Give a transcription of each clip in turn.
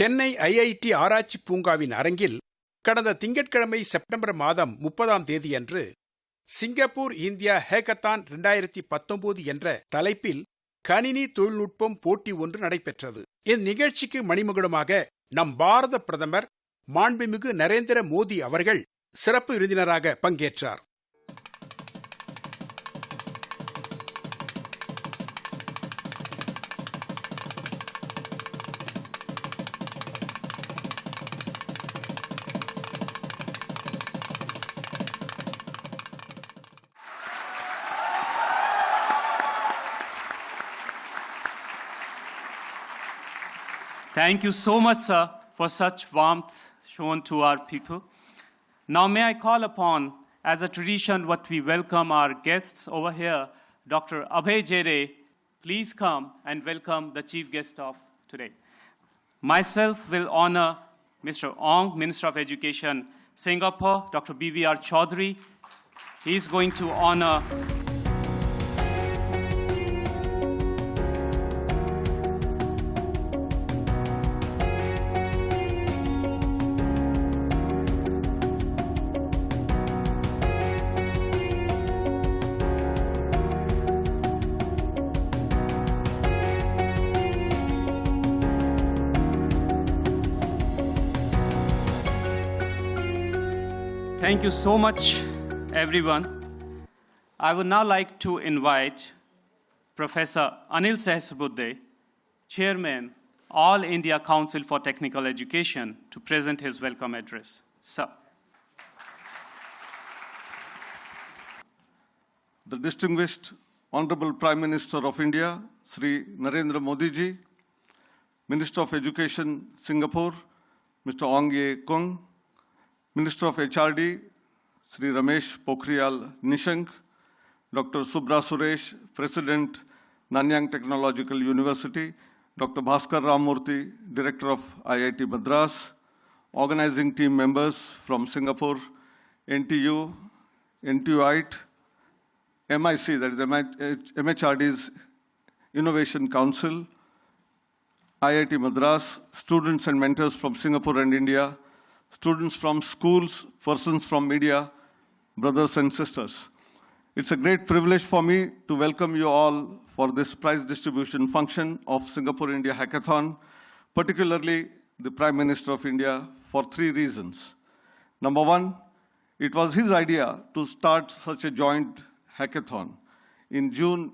Chennai IIT ஆராய்ச்சி பூங்காவின் அரங்கில் கடந்த திங்கட்கிழமை செப்டம்பர் மாதம் 30ஆம் தேதியன்று சிங்கப்பூர் இந்தியா ஹேக்கத்தான் 2019 என்ற தலைப்பில் கணினி தொழில்நுட்பம் போட்டி ஒன்று நடைபெற்றது. இந்நிகழ்ச்சிக்கு மணிமகுடமாக நம் பாரத பிரதமர் மாண்புமிகு நரேந்திர மோடி அவர்கள் சிறப்பு விருந்தினராக பங்கேற்றார். Thank you so much, sir, for such warmth shown to our people. Now may I call upon, as a tradition, what we welcome our guests over here, Dr. Abhay Jere. Please come and welcome the chief guest of today. Myself will honor Mr. Ong, Minister of Education, Singapore, Dr. BVR Chaudhary. He is going to honor Thank you so much, everyone. I would now like to invite Professor Anil Sahasrabudhe, Chairman, All India Council for Technical Education, to present his welcome address. Sir. The distinguished Honorable Prime Minister of India, Shri Narendra Modi ji, Minister of Education, Singapore, Mr. Ong-Ye Kung, Minister of HRD, Sri Ramesh Pokhriyal Nishank, Dr. Subra Suresh, President, Nanyang Technological University, Dr. Bhaskar Ramurthy, Director of IITMADRAS, organizing team members from Singapore, NTU, NTUITE, MIC, that is MHRD's Innovation Council, IIT Madras, students and mentors from Singapore and India, students from schools, persons from media, brothers and sisters. It's a great privilege for me to welcome you all for this prize distribution function of Singapore India Hackathon, particularly the Prime Minister of India, for 3 reasons. Number 1, it was his idea to start such a joint hackathon. In June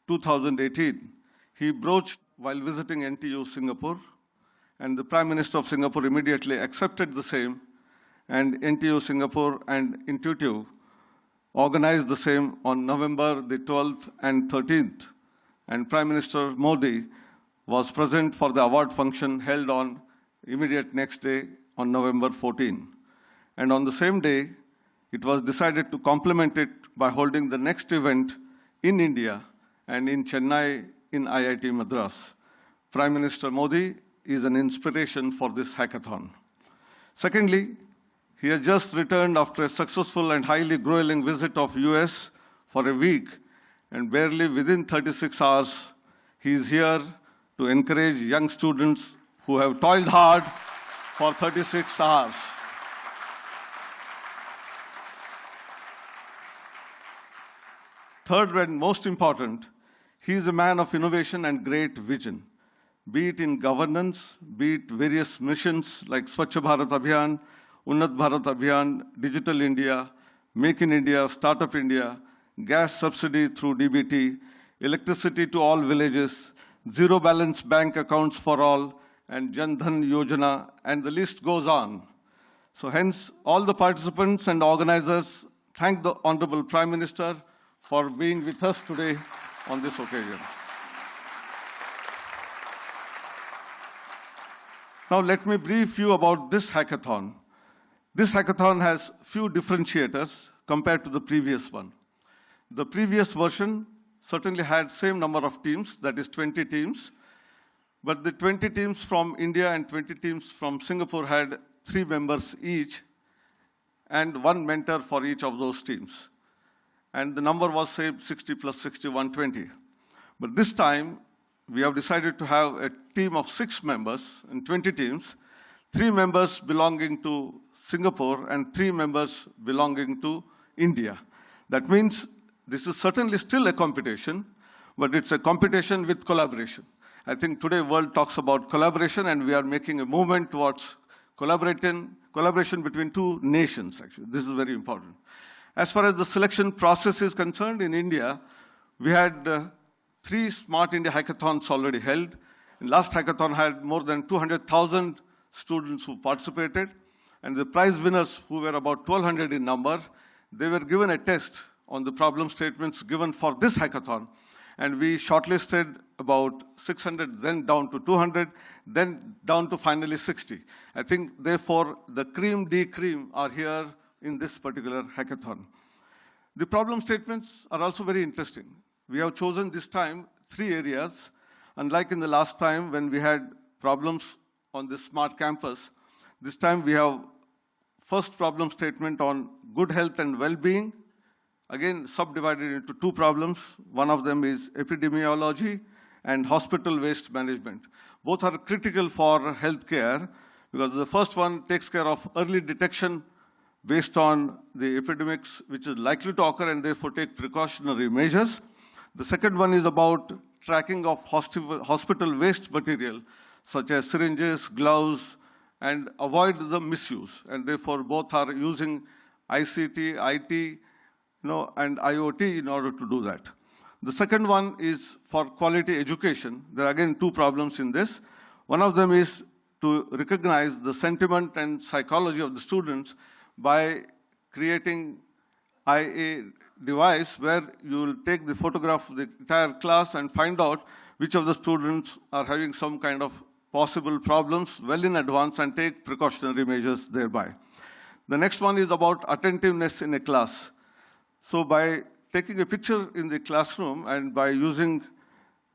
2018, he broached while visiting NTU Singapore, and the Prime Minister of Singapore immediately accepted the same, and NTU Singapore and Intuitive organized the same on November the 12th and 13th. And Prime Minister Modi was present for the award function held on immediate next day on November 14. And on the same day, it was decided to complement it by holding the next event in India and in Chennai in IIT Madras. Prime Minister Modi is an inspiration for this hackathon. Secondly, he has just returned after a successful and highly grueling visit of US for a week, and barely within 36 hours, he is here to encourage young students who have toiled hard for 36 hours. Third and most important, he is a man of innovation and great vision. Be it in governance, be it various missions like Swachh Bharat Abhiyan, Unnat Bharat Abhiyan, Digital India, Make in India, Startup India, gas subsidy through DBT, electricity to all villages, zero balance bank accounts for all, and Jan Dhan Yojana, and the list goes on. So hence, all the participants and organizers thank the Honorable Prime Minister for being with us today on this occasion. Now let me brief you about this hackathon. This hackathon has few differentiators compared to the previous one. The previous version certainly had same number of teams, that is 20 teams, but the 20 teams from India and 20 teams from Singapore had 3 members each and 1 mentor for each of those teams. And the number was, say, 60 plus 60, 120. But this time, we have decided to have a team of 6 members in 20 teams, 3 members belonging to Singapore and 3 members belonging to India. That means this is certainly still a competition, but it's a competition with collaboration. I think today world talks about collaboration, and we are making a movement towards collaboration between 2 nations, actually. This is very important. As far as the selection process is concerned, in India, we had 3 Smart India hackathons already held. In last hackathon had more than 200,000 students who participated, and the prize winners, who were about 1,200 in number, they were given a test on the problem statements given for this hackathon. And we shortlisted about 600, then down to 200, then down to finally 60. I think, therefore, the cream de cream are here in this particular hackathon. The problem statements are also very interesting. We have chosen this time 3 areas. Unlike in the last time when we had problems on this smart campus, this time we have first problem statement on good health and well-being, again subdivided into 2 problems. One of them is epidemiology and hospital waste management. Both are critical for healthcare because the first one takes care of early detection based on the epidemics which is likely to occur and therefore take precautionary measures. The second one is about tracking of hospital waste material such as syringes, gloves, and avoid the misuse. And therefore both are using ICT, IT, and IoT in order to do that. The second one is for quality education. There are again 2 problems in this. One of them is to recognize the sentiment and psychology of the students by creating a device where you will take the photograph of the entire class and find out which of the students are having some kind of possible problems well in advance and take precautionary measures thereby. The next one is about attentiveness in a class. So by taking a picture in the classroom and by using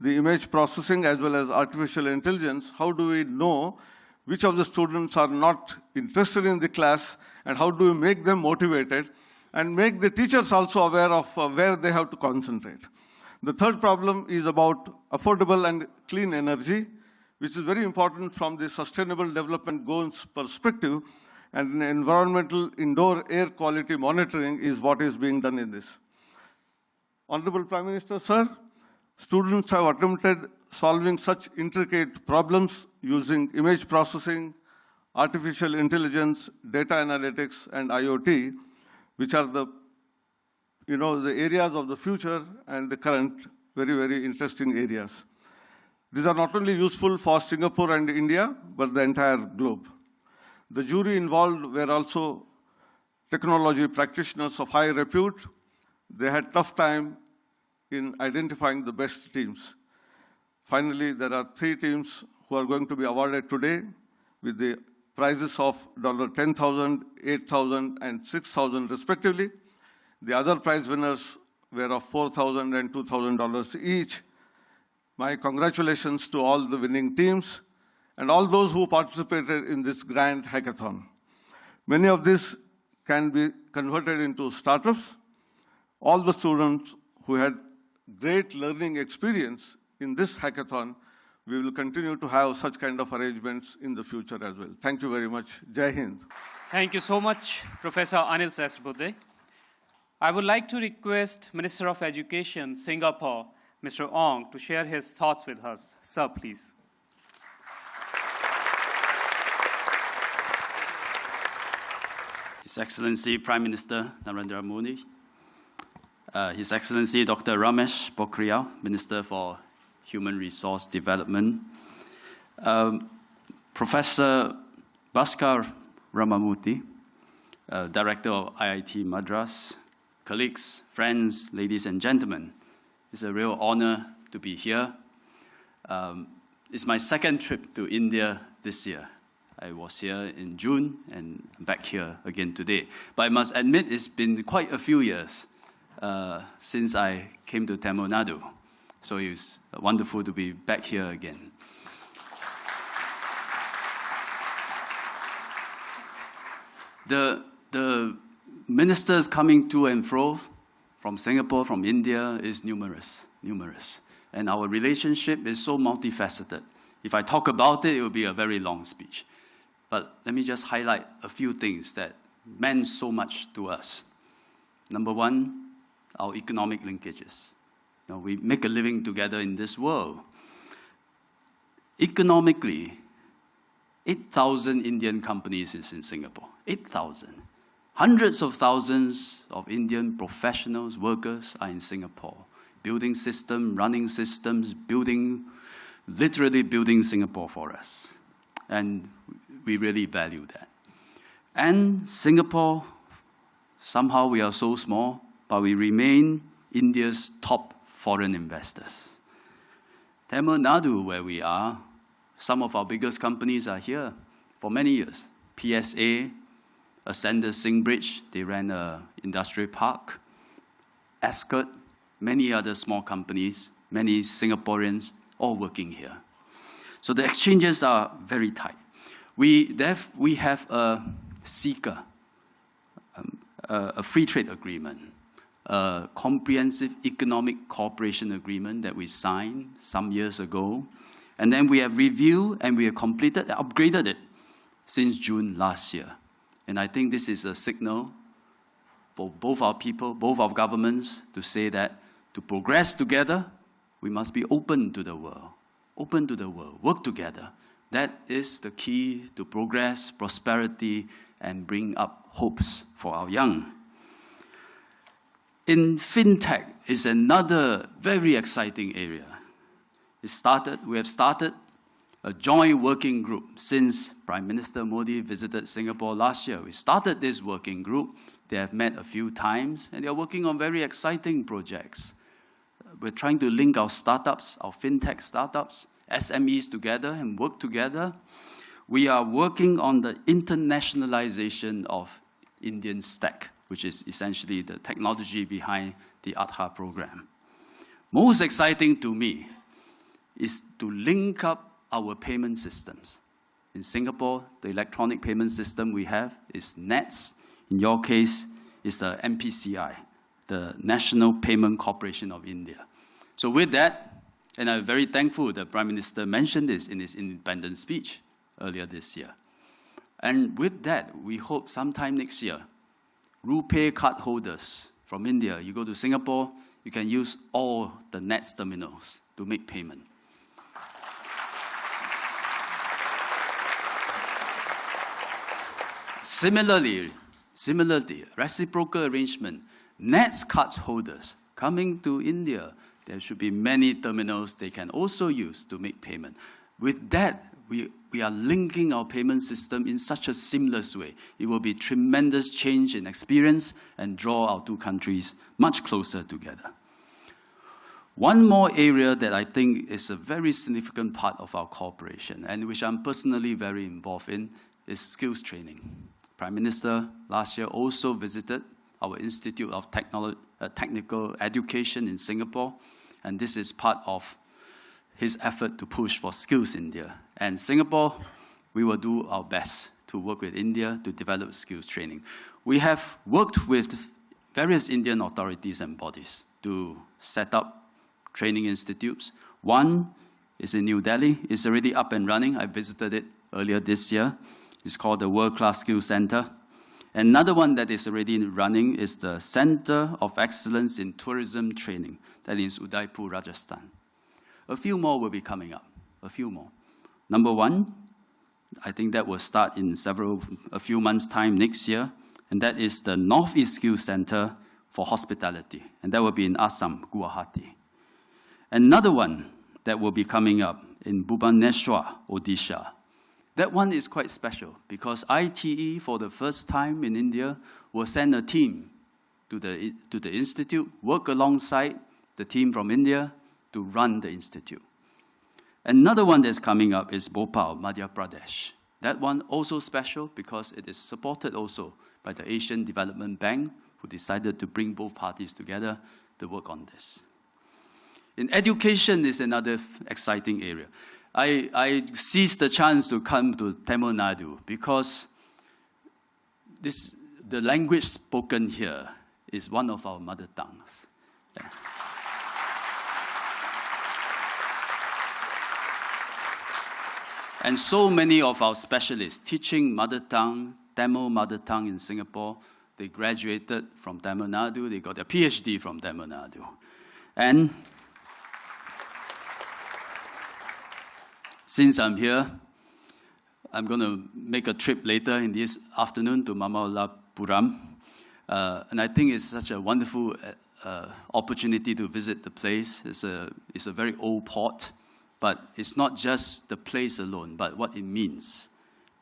the image processing as well as artificial intelligence, how do we know which of the students are not interested in the class and how do we make them motivated and make the teachers also aware of where they have to concentrate. The third problem is about affordable and clean energy, which is very important from the Sustainable Development Goals perspective, and environmental indoor air quality monitoring is what is being done in this. Honorable Prime Minister, sir, students have attempted solving such intricate problems using image processing, artificial intelligence, data analytics, and IoT, which are the areas of the future and the current very, very interesting areas. These are not only useful for Singapore and India, but the entire globe. The jury involved were also technology practitioners of high repute. They had tough time in identifying the best teams. Finally, there are 3 teams who are going to be awarded today with the prizes of $10,000, $8,000, and $6,000 respectively. The other prize winners were of $4,000 and $2,000 each. My congratulations to all the winning teams and all those who participated in this grand hackathon. Many of these can be converted into startups. All the students who had great learning experience in this hackathon, we will continue to have such kind of arrangements in the future as well. Thank you very much. Jai Hind. Thank you so much, Professor Anil Sastry. I would like to request Minister of Education, Singapore, Mr. Ong, to share his thoughts with us. Sir, please. His Excellency Prime Minister Narendra Modi, His Excellency Dr. Ramesh Pokhriyal, Minister for Human Resource Development, Professor Bhaskar Ramamurthy, Director of IIT Madras, colleagues, friends, ladies and gentlemen, it's a real honor to be here. It's my 2nd trip to India this year. I was here in June and back here again today. But I must admit it's been quite a few years since I came to Tamil Nadu. So it's wonderful to be back here again. The ministers coming to and fro from Singapore, from India, is numerous. And our relationship is so multifaceted. If I talk about it, it will be a very long speech. But let me just highlight a few things that meant so much to us. Number one, our economic linkages. Now, we make a living together in this world. Economically, 8,000 Indian companies is in Singapore. 8,000. Hundreds of thousands of Indian professionals, workers are in Singapore. Building systems, running systems, literally building Singapore for us. And we really value that. And Singapore, somehow we are so small, but we remain India's top foreign investors. Tamil Nadu, where we are, some of our biggest companies are here for many years. PSA, Ascender Singbridge, they ran an industrial park. Ascot, many other small companies, many Singaporeans, all working here. So the exchanges are very tight. We have a SICA, a free trade agreement, a comprehensive economic cooperation agreement that we signed some years ago. And then we have reviewed and we have completed, upgraded it since June last year. And I think this is a signal for both our people, both our governments, to say that to progress together, we must be open to the world. Open to the world, work together. That is the key to progress, prosperity, and bring up hopes for our young. In fintech is another very exciting area. We have started a joint working group since Prime Minister Modi visited Singapore last year. We started this working group. They have met a few times, and they are working on very exciting projects. We're trying to link our startups, our fintech startups, SMEs together and work together. We are working on the internationalization of Indian stack, which is essentially the technology behind the Aadhaar program. Most exciting to me is to link up our payment systems. In Singapore, the electronic payment system we have is NETS. In your case, is the NPCI, the National Payment Corporation of India. So with that, and I'm very thankful that Prime Minister mentioned this in his independence speech earlier this year. And with that, we hope sometime next year, RuPay card holders from India, you go to Singapore, you can use all the NETS terminals to make payment. Similarly, reciprocal arrangement, NETS card holders coming to India, there should be many terminals they can also use to make payment. With that, we are linking our payment system in such a seamless way. It will be tremendous change in experience and draw our two countries much closer together. One more area that I think is a very significant part of our cooperation, and which I'm personally very involved in, is skills training. Prime Minister last year also visited our Institute of Technical Education in Singapore, and this is part of his effort to push for Skills India. And Singapore, we will do our best to work with India to develop skills training. We have worked with various Indian authorities and bodies to set up training institutes. One is in New Delhi. It's already up and running. I visited it earlier this year. It's called the World Class Skills Center. Another one that is already running is the Center of Excellence in Tourism Training. That is Udaipur, Rajasthan. A few more will be coming up, a few more. Number one, I think that will start in a few months' time next year, and that is the Northeast Skills Center for Hospitality, and that will be in Assam, Guwahati. Another one that will be coming up in Bhubaneswar, Odisha. That one is quite special because ITE, for the first time in India, will send a team to the institute, work alongside the team from India to run the institute. Another one that's coming up is Bhopal, Madhya Pradesh. That one also special because it is supported also by the Asian Development Bank, who decided to bring both parties together to work on this. In education is another exciting area. I seized the chance to come to Tamil Nadu because the language spoken here is one of our mother tongues. Yeah. And so many of our specialists teaching mother tongue, Tamil mother tongue in Singapore, they graduated from Tamil Nadu, they got their PhD from Tamil Nadu. And since I'm here, I'm going to make a trip later in this afternoon to Mamallapuram. And I think it's such a wonderful opportunity to visit the place. It's a very old port, but it's not just the place alone, but what it means.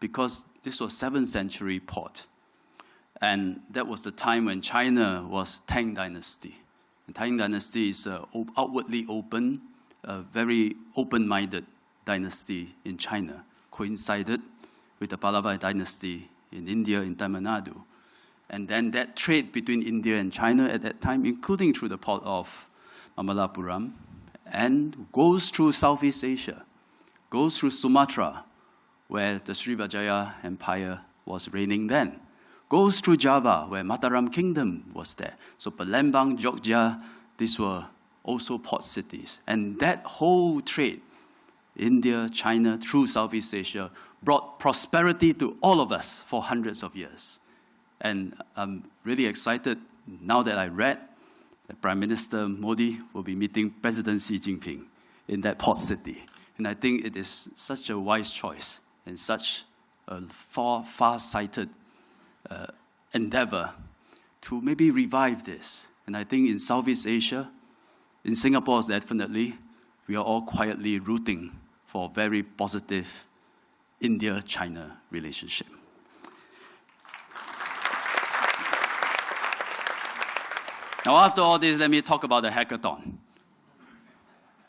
Because this was 7th century port. And that was the time when China was Tang Dynasty. And Tang Dynasty is an outwardly open, very open-minded dynasty in China, coincided with the Pallava dynasty in India, in Tamil Nadu. And then that trade between India and China at that time, including through the port of Mamallapuram, and goes through Southeast Asia, goes through Sumatra, where the Srivijaya Empire was reigning then, goes through Java, where Mataram Kingdom was there. So Palembang, Jogja, these were also port cities. And that whole trade, India, China, through Southeast Asia, brought prosperity to all of us for hundreds of years. And I'm really excited now that I read that Prime Minister Modi will be meeting President Xi Jinping in that port city. And I think it is such a wise choice and such a far-sighted endeavor to maybe revive this. And I think in Southeast Asia, in Singapore definitely, we are all quietly rooting for a very positive India-China relationship. Now, after all this, let me talk about the hackathon.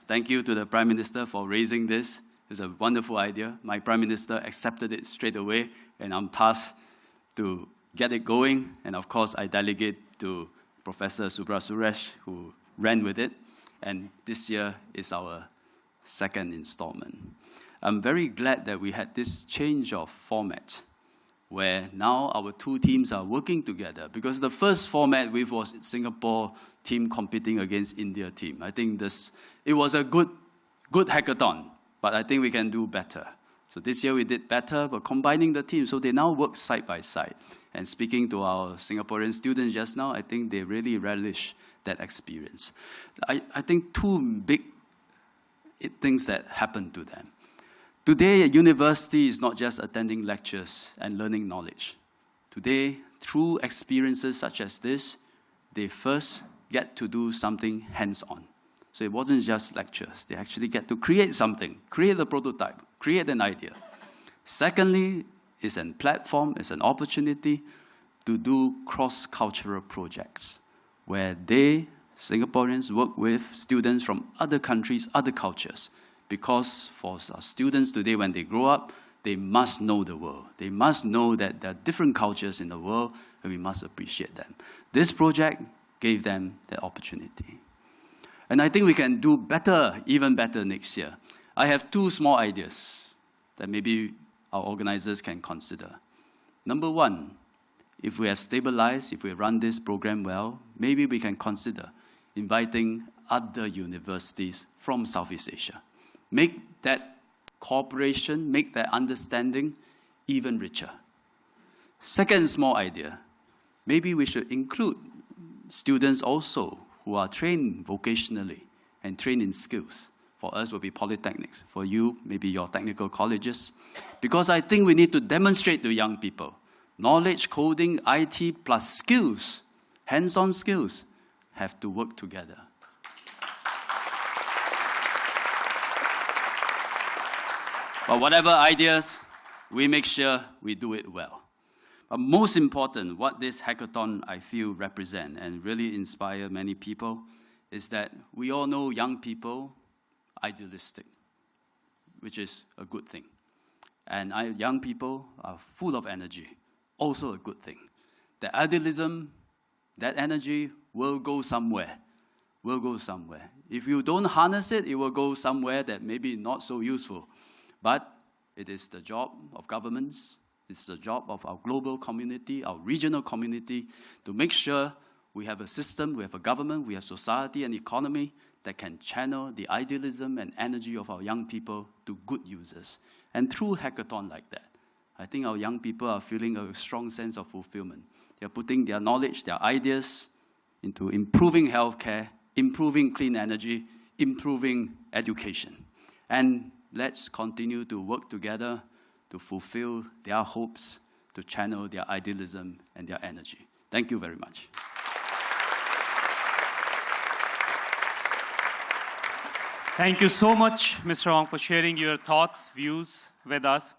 Thank you to the Prime Minister for raising this. It's a wonderful idea. My Prime Minister accepted it straight away, and I'm tasked to get it going. And of course, I delegate to Professor Subra Suresh, who ran with it. And this year is our second installment. I'm very glad that we had this change of format, where now our two teams are working together. Because the first format was Singapore team competing against India team. I think it was a good hackathon, but I think we can do better. So this year we did better, but combining the teams, so they now work side by side. And speaking to our Singaporean students just now, I think they really relish that experience. I think two big things that happened to them. Today, a university is not just attending lectures and learning knowledge. Today, through experiences such as this, they first get to do something hands-on. So it wasn't just lectures. They actually get to create something, create a prototype, create an idea. Secondly, it's a platform, it's an opportunity to do cross-cultural projects where they, Singaporeans, work with students from other countries, other cultures. Because for our students today, when they grow up, they must know the world. They must know that there are different cultures in the world, and we must appreciate them. This project gave them that opportunity. And I think we can do better, even better next year. I have two small ideas that maybe our organizers can consider. Number one, if we have stabilized, if we run this program well, maybe we can consider inviting other universities from Southeast Asia. Make that cooperation, make that understanding even richer. Second small idea, maybe we should include students also who are trained vocationally and trained in skills. For us, will be polytechnics. For you, maybe your technical colleges. Because I think we need to demonstrate to young people, knowledge, coding, IT, plus skills, hands-on skills, have to work together. But whatever ideas, we make sure we do it well. But most important, what this hackathon, I feel, represent and really inspire many people is that we all know young people idealistic, which is a good thing. And young people are full of energy, also a good thing. The idealism, that energy will go somewhere, If you don't harness it, it will go somewhere that may be not so useful. But it is the job of governments, it's the job of our global community, our regional community, to make sure we have a system, we have a government, we have society and economy that can channel the idealism and energy of our young people to good users. And through hackathon like that, I think our young people are feeling a strong sense of fulfillment. They're putting their knowledge, their ideas into improving healthcare, improving clean energy, improving education. And let's continue to work together to fulfill their hopes, to channel their idealism and their energy. Thank you very much. Thank you so much, Mr. Ong, for sharing your thoughts, views with us.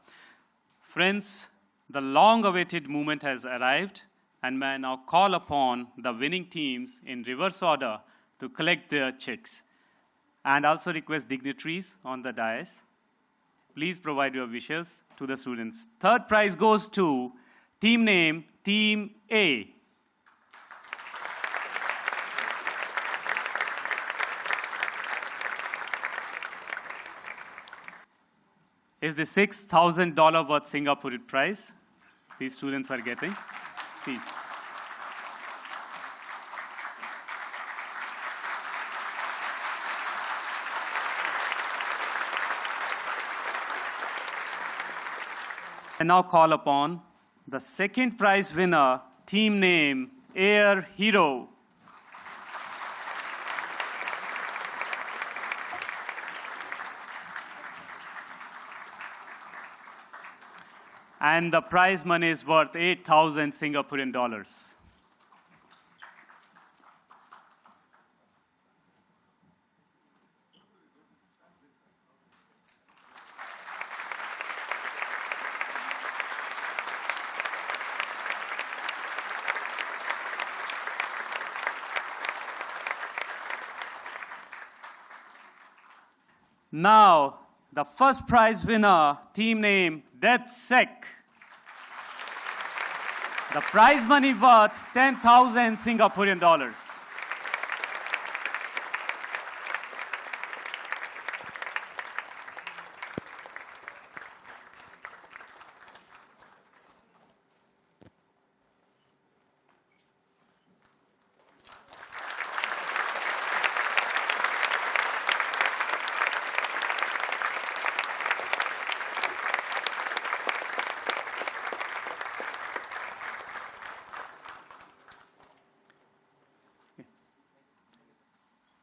Friends, the long-awaited moment has arrived, and may I now call upon the winning teams in reverse order to collect their checks. And also request dignitaries on the dais. Please provide your wishes to the students. Third prize goes to team name, Team A. Is the $6,000 worth Singaporean prize these students are getting. Please. I now call upon the second prize winner, team name, Air Hero. And the prize money is worth 8,000 Singaporean dollars. Now, the first prize winner, team name, DeathSec. The prize money worth 10,000 Singaporean dollars.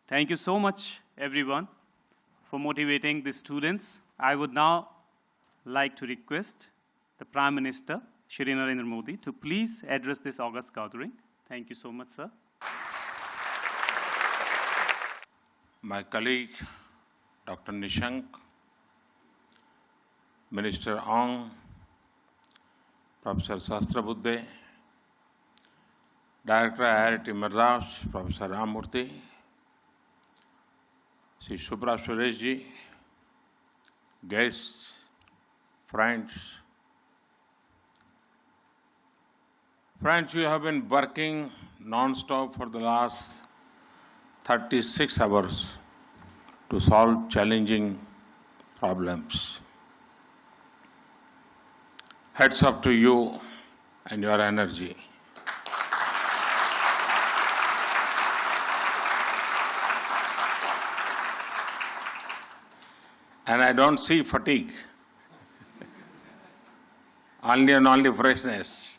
Thank you so much, everyone, for motivating the students. I would now like to request the Prime Minister, Shri Narendra Modi, to please address this August gathering. Thank you so much, sir. My colleague, Dr. Nishank, Minister Ong, Professor Sastrabuddhe, Director IITMADRAS, Professor Ramurthy, Sri Subra Sureshji, guests, friends. Friends, you have been working non-stop for the last 36 hours to solve challenging problems. Heads up to you and your energy. And I don't see fatigue, only freshness.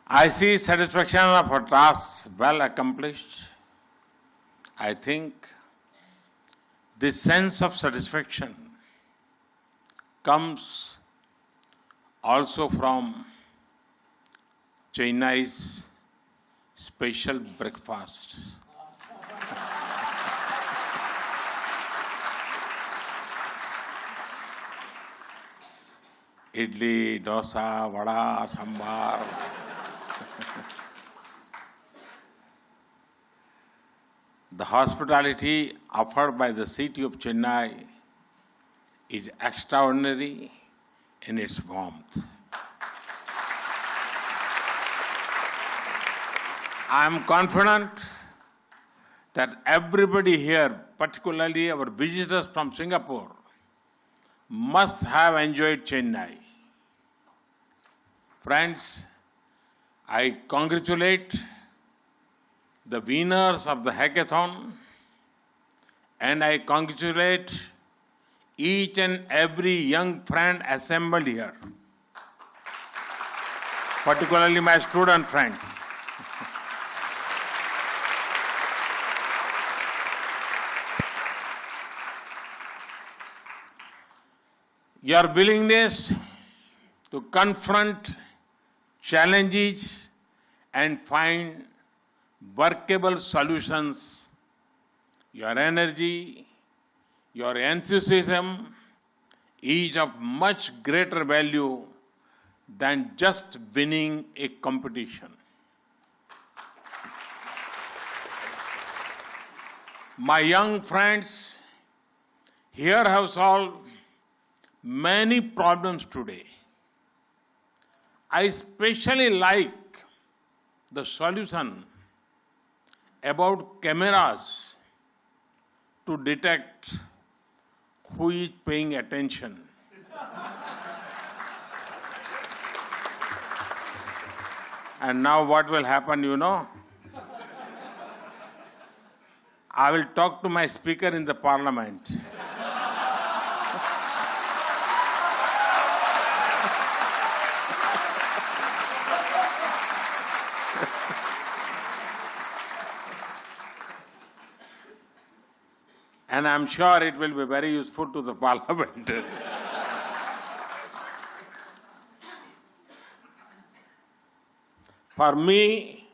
I see satisfaction of a task well accomplished. I think this sense of satisfaction comes also from Chennai's special breakfast. Idli, dosa, vada, sambar. The hospitality offered by the city of Chennai is extraordinary in its warmth. I am confident that everybody here, particularly our visitors from Singapore, must have enjoyed Chennai. Friends, I congratulate the winners of the hackathon, and I congratulate each and every young friend assembled here, particularly my student friends. Your willingness to confront challenges and find workable solutions, your energy, your enthusiasm is of much greater value than just winning a competition. My young friends here have solved many problems today. I especially like the solution about cameras to detect who is paying attention. And now what will happen, you know? I will talk to my speaker in the parliament. And I'm sure it will be very useful to the parliament. For me,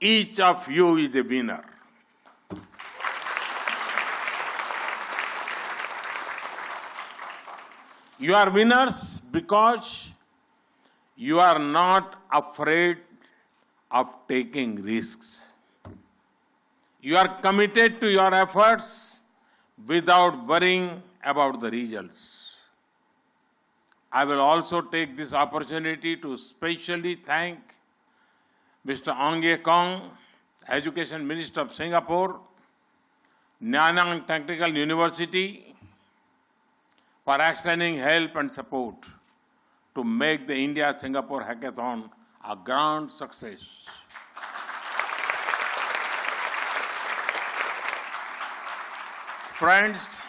each of you is a winner. You are winners because you are not afraid of taking risks. You are committed to your efforts without worrying about the results. I will also take this opportunity to specially thank Mr. Ong Ye Kung, Education Minister of Singapore, Nanyang Technical University, for extending help and support to make the India-Singapore Hackathon a grand success. Friends,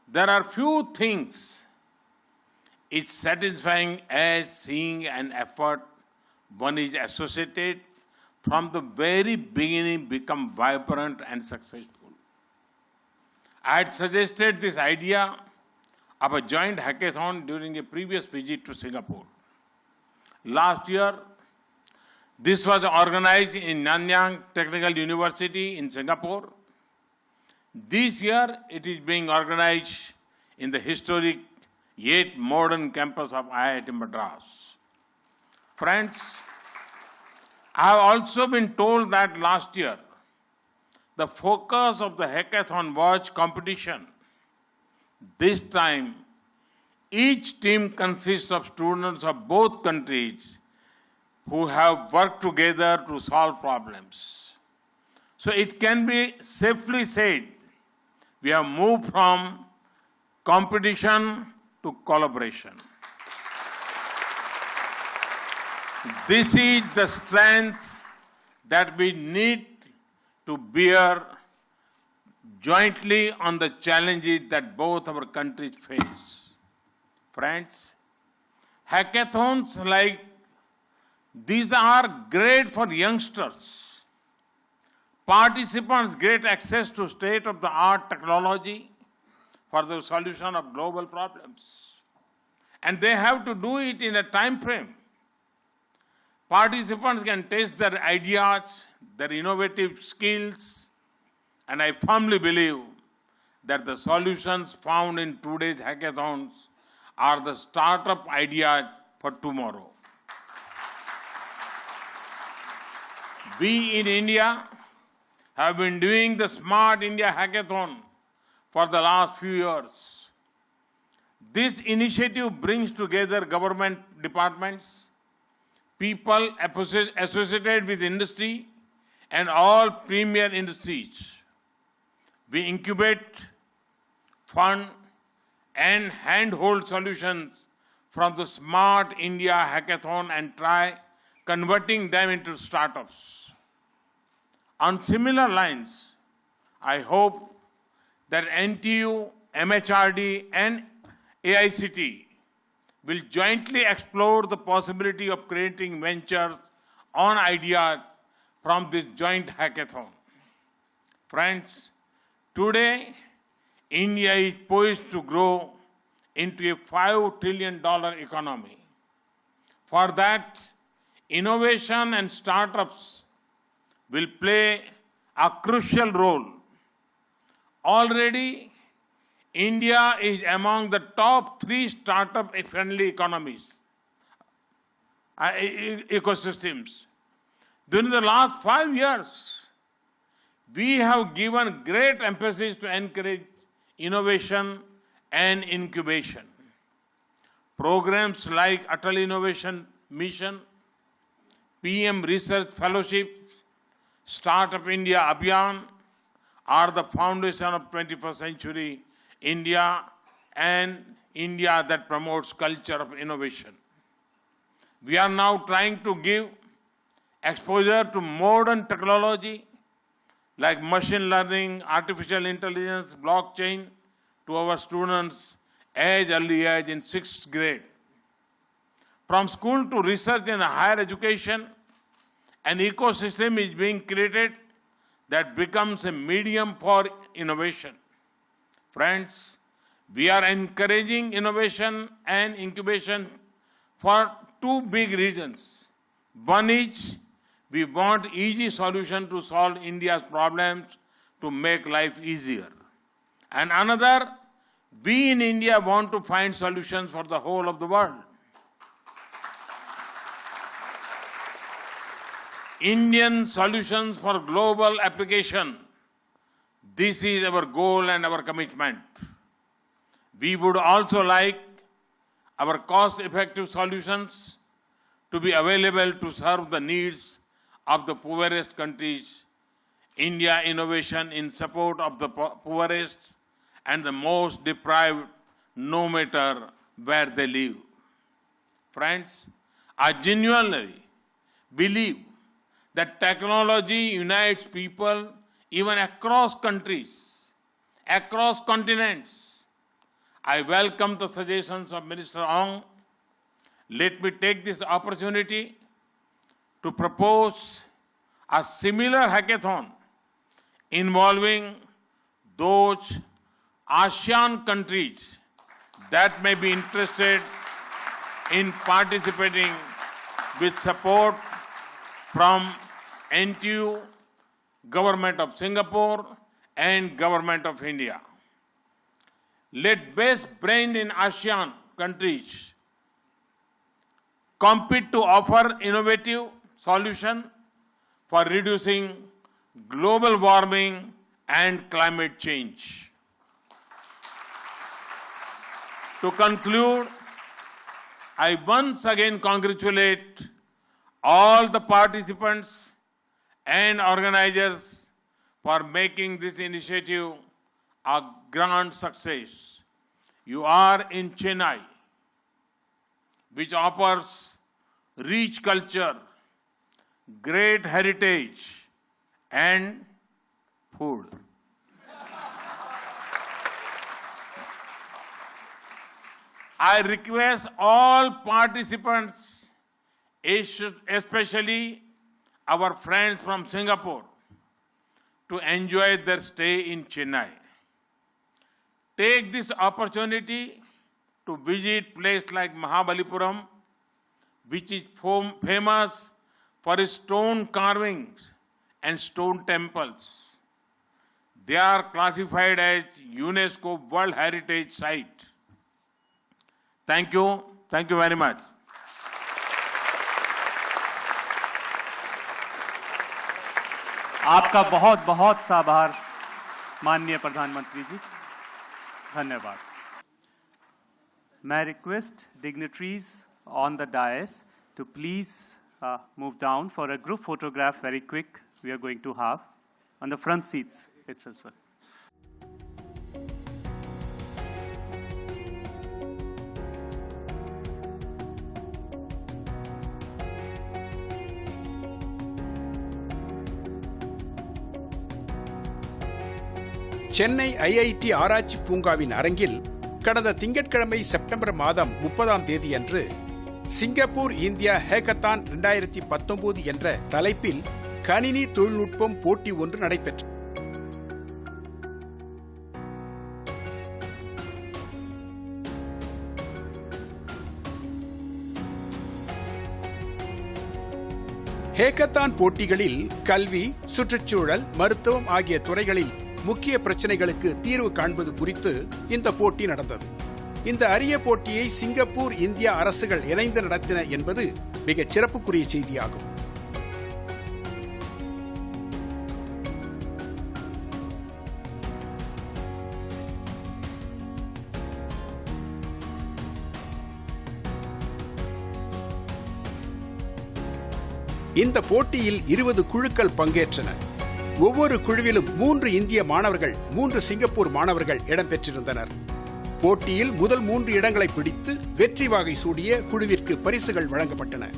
there are few things it's satisfying as seeing an effort one is associated from the very beginning become vibrant and successful. I had suggested this idea of a joint hackathon during a previous visit to Singapore. Last year, this was organized in Nanyang Technical University in Singapore. This year, it is being organized in the historic yet modern campus of IITMADRAS. Friends, I have also been told that last year, the focus of the hackathon was competition. This time, each team consists of students of both countries who have worked together to solve problems. So it can be safely said we have moved from competition to collaboration. This is the strength that we need to bear jointly on the challenges that both our countries face. Friends, hackathons like these are great for youngsters. Participants get access to state-of-the-art technology for the solution of global problems. And they have to do it in a time frame. Participants can test their ideas, their innovative skills, and I firmly believe that the solutions found in today's hackathons are the startup ideas for tomorrow. We in India have been doing the Smart India Hackathon for the last few years. This initiative brings together government departments, people associated with industry, and all premier industries. We incubate, fund, and handhold solutions from the Smart India Hackathon and try converting them into startups. On similar lines, I hope that NTU, MHRD and AICT will jointly explore the possibility of creating ventures on ideas from this joint hackathon. Friends, today India is poised to grow into a $5 trillion economy. For that, innovation and startups will play a crucial role. Already, India is among the top 3 startup-friendly economies, ecosystems. During the last 5 years, we have given great emphasis to encourage innovation and incubation. Programs like HON'BLE Innovation Mission, PM Research Fellowship, Startup India Abhiyan are the foundation of 21st century India and India that promotes culture of innovation. We are now trying to give exposure to modern technology like machine learning, artificial intelligence, blockchain to our students as early as in 6th grade. From school to research and higher education, an ecosystem is being created that becomes a medium for innovation. Friends, we are encouraging innovation and incubation for 2 big reasons. One is we want easy solution to solve India's problems to make life easier. And another, we in India want to find solutions for the whole of the world. Indian solutions for global application. This is our goal and our commitment. We would also like our cost-effective solutions to be available to serve the needs of the poorest countries. India innovation in support of the poorest and the most deprived, no matter where they live. Friends, I genuinely believe that technology unites people even across countries, across continents. I welcome the suggestions of Minister Ong. Let me take this opportunity to propose a similar hackathon involving those ASEAN countries that may be interested in participating with support from NTU, Government of Singapore and Government of India. Let best brains in ASEAN countries compete to offer innovative solutions for reducing global warming and climate change. To conclude, I once again congratulate all the participants and organizers for making this initiative a grand success. You are in Chennai, which offers rich culture, great heritage, and food. I request all participants, especially our friends from Singapore, to enjoy their stay in Chennai. Take this opportunity to visit places like Mahabalipuram, which is famous for its stone carvings and stone temples. They are classified as UNESCO World Heritage Site. Thank you. Thank you very much. आपका बहुत बहुत सा आभार माननीय प्रधानमंत्री जी, धन्यवाद. May I request dignitaries on the dais to please move down for a group photograph, very quick, we are going to have on the front seats itself, sir. Chennai IIT ஆராய்ச்சி பூங்காவின் அரங்கில் கடந்த திங்கட்கிழமை செப்டம்பர் மாதம் 30ஆம் தேதியன்று சிங்கப்பூர் இந்தியா ஹேக்கத்தான் 2019 என்ற தலைப்பில் கணினி தொழில்நுட்பம் போட்டி ஒன்று நடைபெற்றது. ஹேக்கத்தான் போட்டிகளில் கல்வி, சுற்றுச்சூழல், மருத்துவம் ஆகிய துறைகளில் முக்கிய பிரச்சனைகளுக்கு தீர்வு காண்பது குறித்து இந்த போட்டி நடந்தது. இந்த அரிய போட்டியை சிங்கப்பூர், இந்தியா அரசுகள் இணைந்து நடத்தின என்பது மிகச் சிறப்புக்குரிய செய்தியாகும். இந்த போட்டியில் 20 குழுக்கள் பங்கேற்றன. ஒவ்வொரு குழுவிலும் 3 இந்திய மாணவர்கள், 3 சிங்கப்பூர் மாணவர்கள் இடம்பெற்றிருந்தனர். போட்டியில் முதல் 3 இடங்களை பிடித்து வெற்றி வாகை சூடிய குழுவிற்கு பரிசுகள் வழங்கப்பட்டன.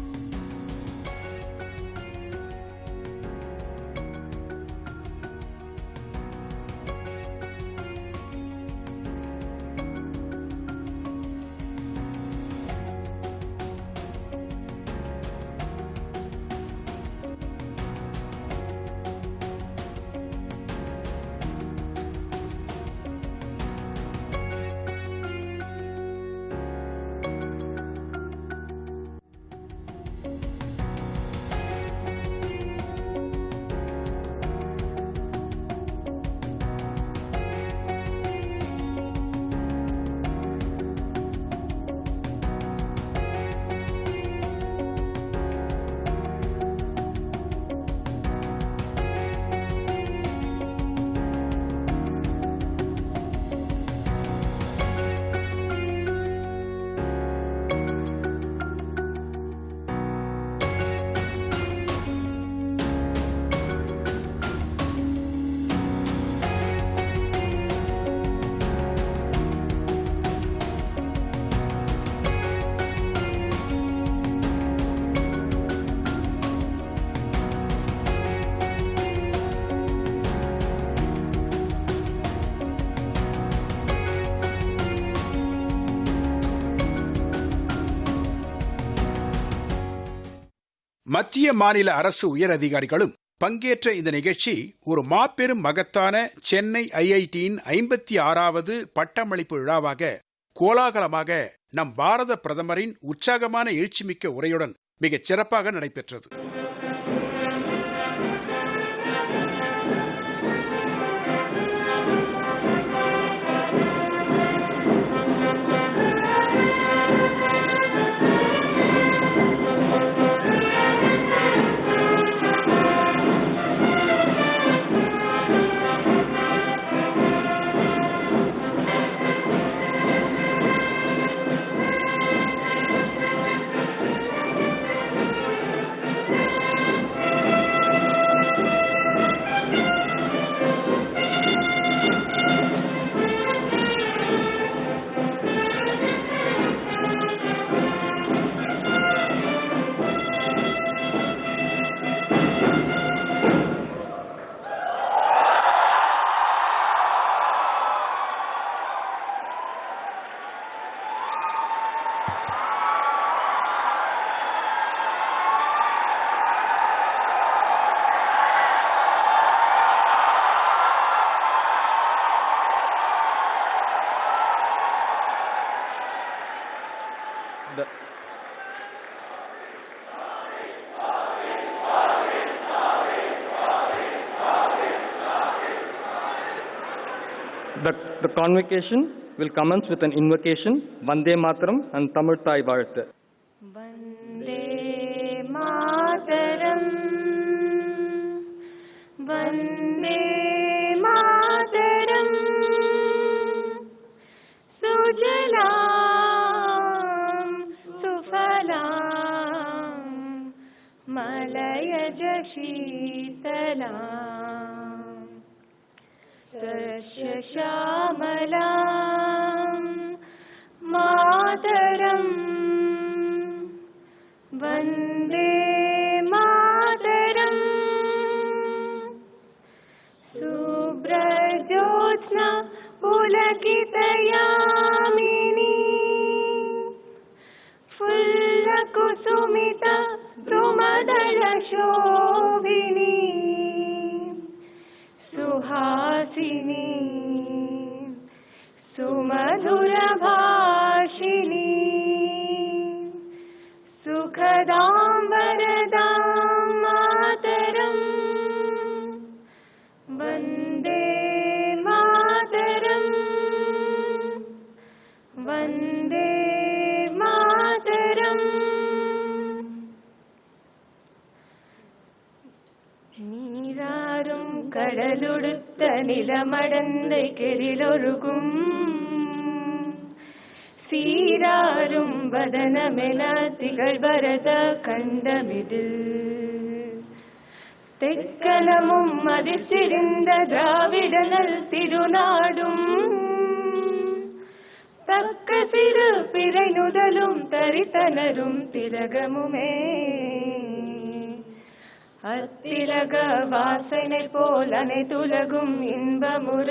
மத்திய மாநில அரசு உயர் அதிகாரிகளும் பங்கேற்ற இந்த நிகழ்ச்சி ஒரு மாபெரும் மகத்தான சென்னை IITயின் 56வது பட்டமளிப்பு விழாவாக கோலாகலமாக நம் பாரத பிரதமரின் உற்சாகமான எழுச்சிமிக்க உரையுடன் மிகச் சிறப்பாக நடைபெற்றது. The convocation will commence with an invocation, Vande Mataram and Tamil Thai Vazhuttu. Vande Mataram, Vande Mataram, Sujalam, Sufalam, Malayaj Sheetalam, Sasya Shamalam, Mataram, Vande Mataram, Subrajot फुल्लकुसुमित द्रुमदलशोभिनी Suhasini सुमधुरभाषिणी सुखदां वरदां मातरम् वन्दे मातरम् वन्दे मातरम् நீராறும் கடலுடுத்த நிலமடந்தை கெரிலொருகும் சீராரும் வதனமென திகழ்வரத கண்டமிது தெக்கலமும் அதிர்ச்சிருந்த திராவிடனல் திருநாடும் தக்க சிறு பிறை நுதலும் தரித்தனரும் திலகமுமே அத்திலக வாசனை போல் அனைத்துலகும் இன்பமுற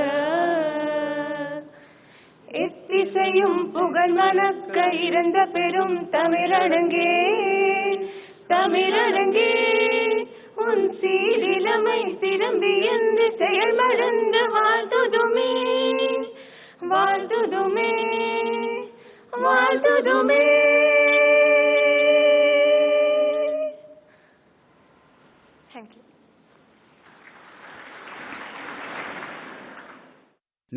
எத்திசையும் புகழ் மணக்க இருந்த பெரும் தமிழடங்கே தமிழடங்கே உன் சீரிலமை திரும்பி என்று செயல் மறந்து வாழ்த்துதுமே வாழ்த்துதுமே வாழ்த்துதுமே.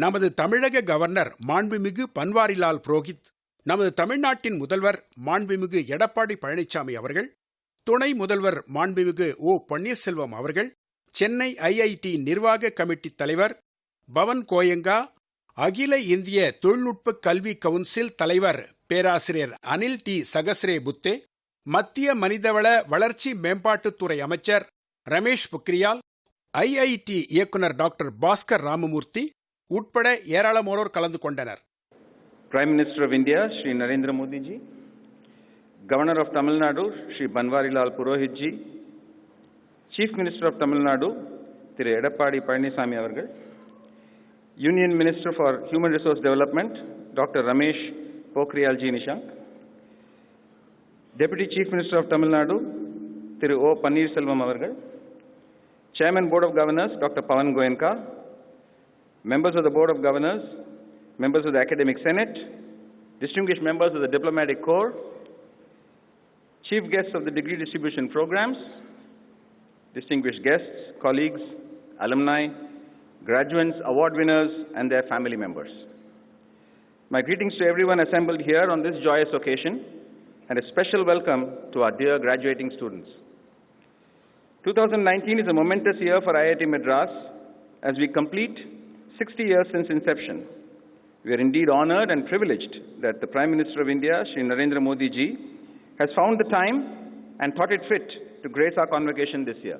நமது தமிழக கவர்னர் மாண்புமிகு பன்வாரிலால் புரோஹித், நமது தமிழ்நாட்டின் முதல்வர் மாண்புமிகு எடப்பாடி பழனிசாமி அவர்கள், துணை முதல்வர் மாண்புமிகு ஓ பன்னீர்செல்வம் அவர்கள், சென்னை ஐஐடி நிர்வாக கமிட்டி தலைவர் பவன் கோயங்கா, அகில இந்திய தொழில்நுட்ப கல்வி கவுன்சில் தலைவர் பேராசிரியர் அனில் டி சகஸ்ரே புத்தே, மத்திய மனிதவள வளர்ச்சி மேம்பாட்டுத்துறை அமைச்சர் ரமேஷ் பொக்ரியால், ஐஐடி இயக்குனர் டாக்டர் பாஸ்கர் ராமமூர்த்தி உட்பட ஏராளமானோர் கலந்து கொண்டனர். Prime Minister of India, Shri Narendra Modi ji, Governor of Tamil Nadu, Shri Banwarilal Purohit ji, Chief Minister of Tamil Nadu, Thiru Edappadi Palaniswamy avargal, Union Minister for Human Resource Development, Dr. Ramesh Pokhriyal ji Nishank, Deputy Chief Minister of Tamil Nadu, Thiru O Pannirselvam avargal, Chairman Board of Governors, Dr. Pawan Goenka, members of the Board of Governors, members of the Academic Senate, distinguished members of the Diplomatic Corps, chief guests of the degree distribution programs, distinguished guests, colleagues, alumni, graduates, award winners, and their family members. My greetings to everyone assembled here on this joyous occasion, and a special welcome to our dear graduating students. 2019 is a momentous year for IIT Madras as we complete 60 years since inception. We are indeed honored and privileged that the Prime Minister of India, Shri Narendra Modi ji, has found the time and thought it fit to grace our convocation this year.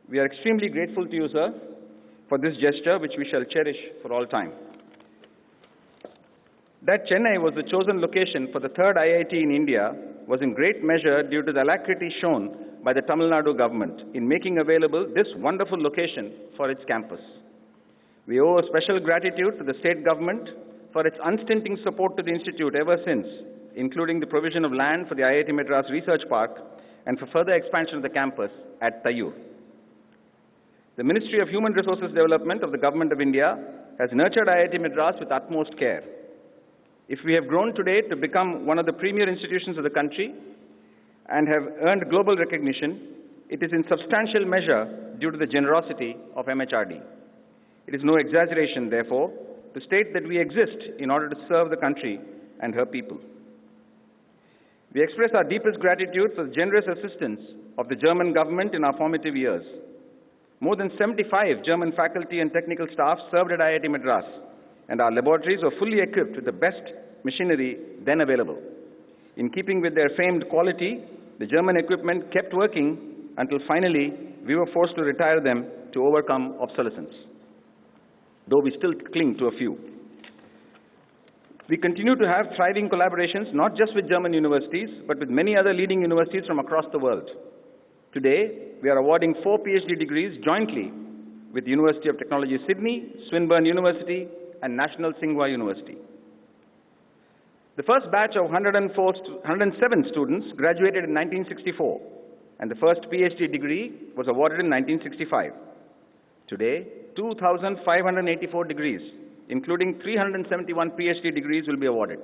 We are extremely grateful to you, sir, for this gesture which we shall cherish for all time. That Chennai was the chosen location for the third IIT in India was in great measure due to the alacrity shown by the Tamil Nadu government in making available this wonderful location for its campus. We owe a special gratitude to the state government for its unstinting support to the institute ever since, including the provision of land for the IIT Madras Research Park and for further expansion of the campus at Tayyur. The Ministry of Human Resources Development of the Government of India has nurtured IIT Madras with utmost care. If we have grown today to become one of the premier institutions of the country and have earned global recognition, it is in substantial measure due to the generosity of MHRD. It is no exaggeration, therefore, to state that we exist in order to serve the country and her people. We express our deepest gratitude for the generous assistance of the German government in our formative years. More than 75 German faculty and technical staff served at IIT Madras, and our laboratories were fully equipped with the best machinery then available. In keeping with their famed quality, the German equipment kept working until finally we were forced to retire them to overcome obsolescence, though we still cling to a few. We continue to have thriving collaborations not just with German universities, but with many other leading universities from across the world. Today, we are awarding 4 PhD degrees jointly with the University of Technology Sydney, Swinburne University, and National Tsinghua University. The first batch of 107 students graduated in 1964, and the first PhD degree was awarded in 1965. Today, 2,584 degrees, including 371 PhD degrees, will be awarded.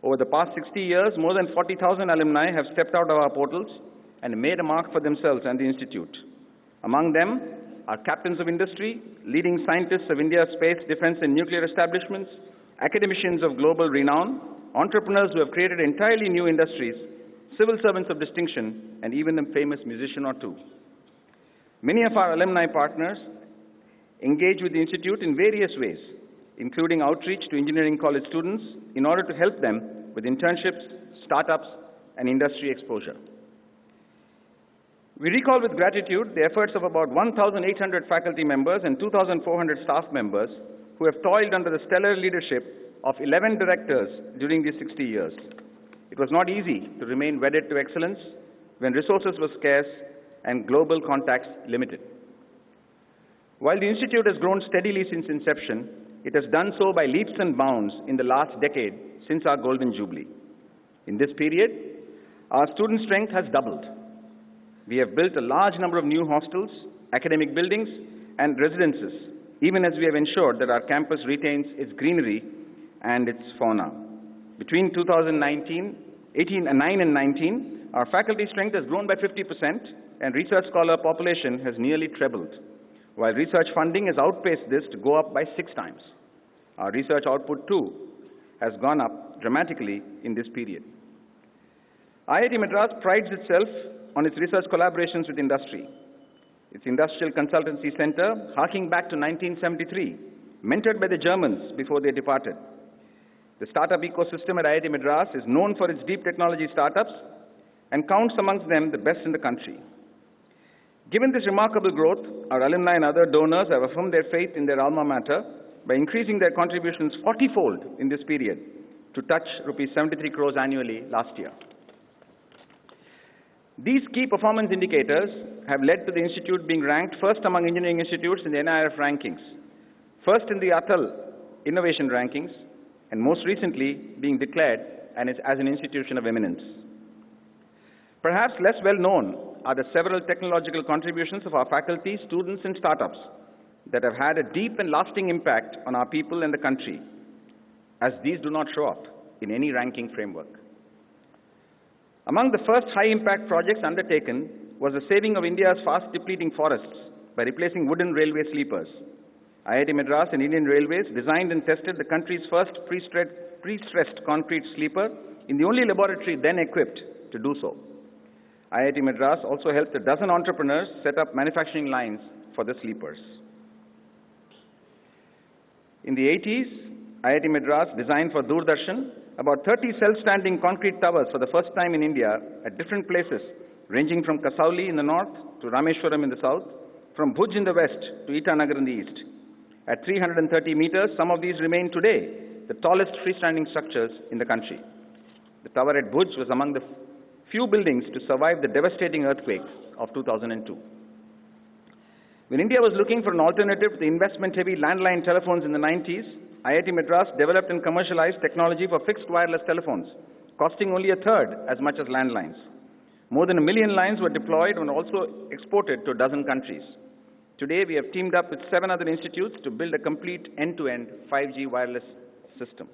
Over the past 60 years, more than 40,000 alumni have stepped out of our portals and made a mark for themselves and the Institute. Among them are captains of industry, leading scientists of India's space, defense, and nuclear establishments, academicians of global renown, entrepreneurs who have created entirely new industries, civil servants of distinction, and even a famous musician or two. Many of our alumni partners engage with the Institute in various ways, including outreach to engineering college students in order to help them with internships, startups, and industry exposure. We recall with gratitude the efforts of about 1,800 faculty members and 2,400 staff members who have toiled under the stellar leadership of 11 directors during these 60 years. It was not easy to remain wedded to excellence when resources were scarce and global contacts limited. While the Institute has grown steadily since inception, it has done so by leaps and bounds in the last decade since our Golden Jubilee. In this period, our student strength has doubled. We have built a large number of new hostels, academic buildings, and residences, even as we have ensured that our campus retains its greenery and its fauna. Between 2019 and 19, our faculty strength has grown by 50%, and research scholar population has nearly trebled, while research funding has outpaced this to go up by 6 times. Our research output, too, has gone up dramatically in this period. IIT Madras prides itself on its research collaborations with industry. Its Industrial Consultancy Center, harking back to 1973, mentored by the Germans before they departed. The startup ecosystem at IIT Madras is known for its deep technology startups and counts amongst them the best in the country. Given this remarkable growth, our alumni and other donors have affirmed their faith in their alma mater by increasing their contributions 40-fold in this period to touch rupees 73 crores annually last year. These key performance indicators have led to the Institute being ranked first among engineering institutes in the NIRF rankings, first in the ATAL Innovation Rankings, and most recently being declared as an institution of eminence. Perhaps less well known are the several technological contributions of our faculty, students, and startups that have had a deep and lasting impact on our people and the country, as these do not show up in any ranking framework. Among the first high-impact projects undertaken was the saving of India's fast-depleting forests by replacing wooden railway sleepers. IIT Madras and Indian Railways designed and tested the country's first pre-stressed concrete sleeper in the only laboratory then equipped to do so. IIT Madras also helped a dozen entrepreneurs set up manufacturing lines for the sleepers. In the 80s, IIT Madras designed for Doordarshan about 30 self-standing concrete towers for the first time in India at different places, ranging from Kasauli in the north to Rameshwaram in the south, from Bhuj in the west to Itanagar in the east. At 330 meters, some of these remain today the tallest freestanding structures in the country. The tower at Bhuj was among the few buildings to survive the devastating earthquake of 2002. When India was looking for an alternative to the investment-heavy landline telephones in the 90s, IIT Madras developed and commercialized technology for fixed wireless telephones, costing only a third as much as landlines. More than 1 million lines were deployed and also exported to a dozen countries. Today, we have teamed up with 7 other institutes to build a complete end-to-end 5G wireless system.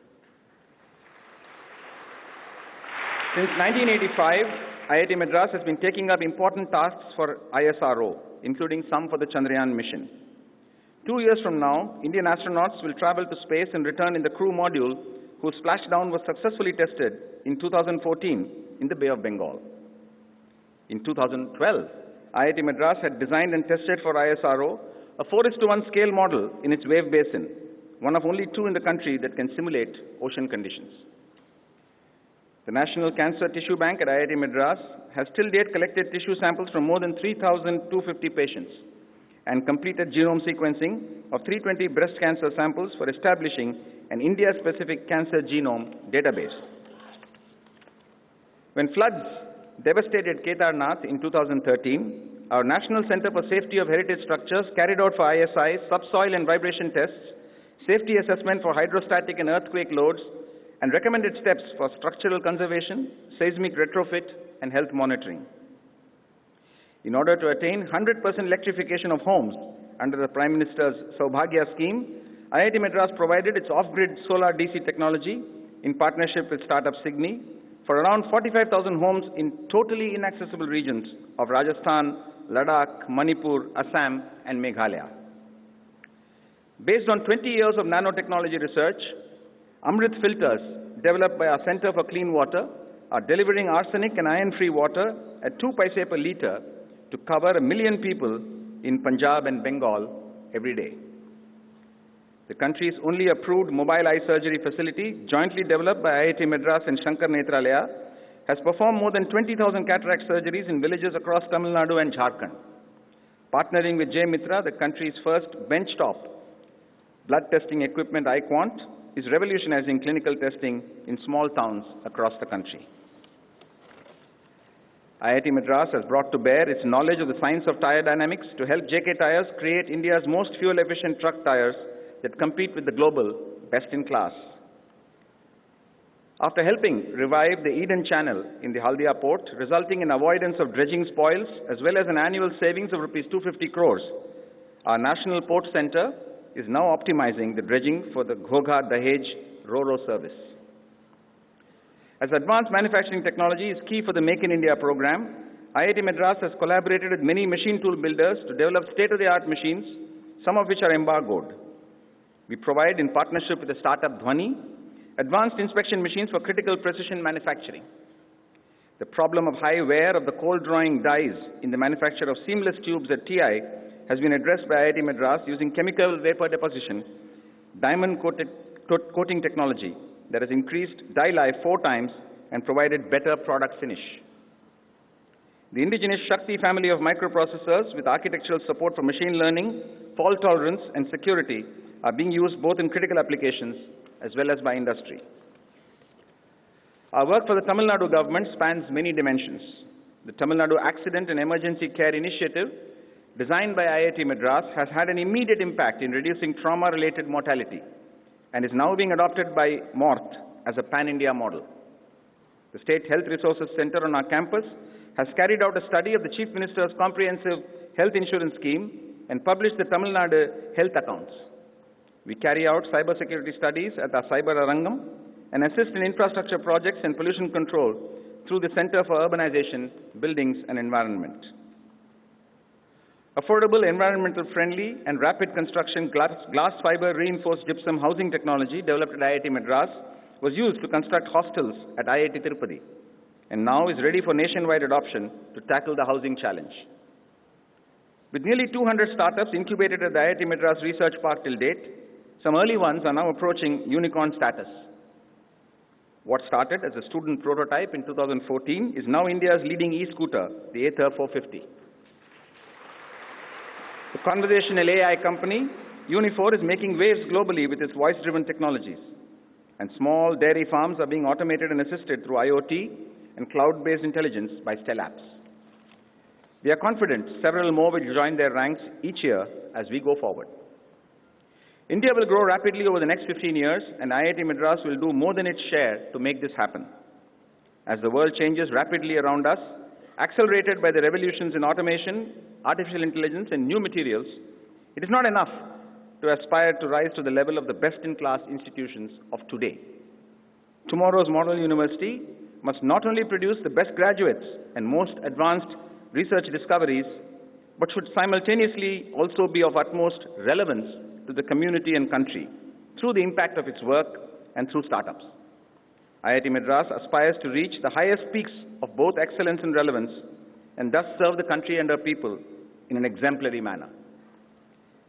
Since 1985, IIT Madras has been taking up important tasks for ISRO, including some for the Chandrayaan mission. 2 years from now, Indian astronauts will travel to space and return in the crew module whose splashdown was successfully tested in 2014 in the Bay of Bengal. In 2012, IIT Madras had designed and tested for ISRO a 4:1 scale model in its wave basin, one of only 2 in the country that can simulate ocean conditions. The National Cancer Tissue Bank at IIT Madras has till date collected tissue samples from more than 3,250 patients and completed genome sequencing of 320 breast cancer samples for establishing an India-specific cancer genome database. When floods devastated Kedarnath in 2013, our National Center for Safety of Heritage Structures carried out for ISI subsoil and vibration tests, safety assessment for hydrostatic and earthquake loads, and recommended steps for structural conservation, seismic retrofit, and health monitoring. In order to attain 100% electrification of homes under the Prime Minister's Saubhagya scheme, IIT Madras provided its off-grid solar DC technology in partnership with startup SIGNI for around 45,000 homes in totally inaccessible regions of Rajasthan, Ladakh, Manipur, Assam, and Meghalaya. Based on 20 years of nanotechnology research, Amrit filters developed by our Center for Clean Water are delivering arsenic and iron-free water at 2 paise per litre to cover 1 million people in Punjab and Bengal every day. The country's only approved mobile eye surgery facility, jointly developed by IIT Madras and Shankar Netralaya, has performed more than 20,000 cataract surgeries in villages across Tamil Nadu and Jharkhand. Partnering with J Mitra, the country's first benchtop blood testing equipment, iQuant, is revolutionizing clinical testing in small towns across the country. IIT Madras has brought to bear its knowledge of the science of tire dynamics to help JK Tyres create India's most fuel-efficient truck tires that compete with the global best-in-class. After helping revive the Eden Channel in the Haldia port, resulting in avoidance of dredging spoils as well as an annual savings of Rs 250 crores, our National Port Centre is now optimizing the dredging for the Ghogha-Dahej Ro-Ro service. As advanced manufacturing technology is key for the Make in India program, IIT Madras has collaborated with many machine tool builders to develop state-of-the-art machines, some of which are embargoed. We provide, in partnership with the startup Dhwani, advanced inspection machines for critical precision manufacturing. The problem of high wear of the cold drawing dies in the manufacture of seamless tubes at TI has been addressed by IIT Madras using chemical vapor deposition, diamond coating technology that has increased die life 4 times and provided better product finish. The indigenous SHRI family of microprocessors with architectural support for machine learning, fault tolerance, and security are being used both in critical applications as well as by industry. Our work for the Tamil Nadu government spans many dimensions. The Tamil Nadu Accident and Emergency Care Initiative, designed by IIT Madras, has had an immediate impact in reducing trauma-related mortality and is now being adopted by MORTH as a pan-India model. The State Health Resources Center on our campus has carried out a study of the Chief Minister's comprehensive health insurance scheme and published the Tamil Nadu health accounts. We carry out cybersecurity studies at our Cyber Arangam and assist in infrastructure projects and pollution control through the Center for Urbanization, Buildings and Environment. Affordable, environmental friendly and rapid construction glass fiber reinforced gypsum housing technology developed at IIT Madras was used to construct hostels at IIT Tirupati and now is ready for nationwide adoption to tackle the housing challenge. With nearly 200 startups incubated at the IIT Madras Research Park till date, some early ones are now approaching unicorn status. What started as a student prototype in 2014 is now India's leading e-scooter, the Ather 450. The conversational AI company, Unifor, is making waves globally with its voice-driven technologies. And small dairy farms are being automated and assisted through IoT and cloud-based intelligence by Stellapps. We are confident several more will join their ranks each year as we go forward. India will grow rapidly over the next 15 years, and IIT Madras will do more than its share to make this happen. As the world changes rapidly around us, accelerated by the revolutions in automation, artificial intelligence, and new materials, it is not enough to aspire to rise to the level of the best-in-class institutions of today. Tomorrow's model university must not only produce the best graduates and most advanced research discoveries, but should simultaneously also be of utmost relevance to the community and country through the impact of its work and through startups. IIT Madras aspires to reach the highest peaks of both excellence and relevance and thus serve the country and her people in an exemplary manner.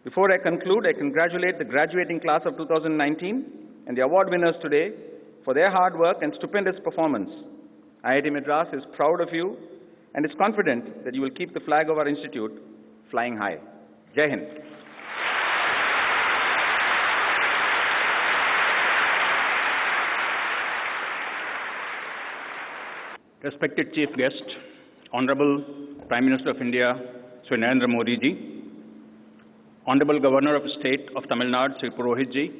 Before I conclude, I congratulate the graduating class of 2019 and the award winners today for their hard work and stupendous performance. IIT Madras is proud of you and is confident that you will keep the flag of our institute flying high. Jai Hind. Respected Chief Guest, Honorable Prime Minister of India, Sri Narendra Modi ji, Honorable Governor of the State of Tamil Nadu, Sri Purohit ji,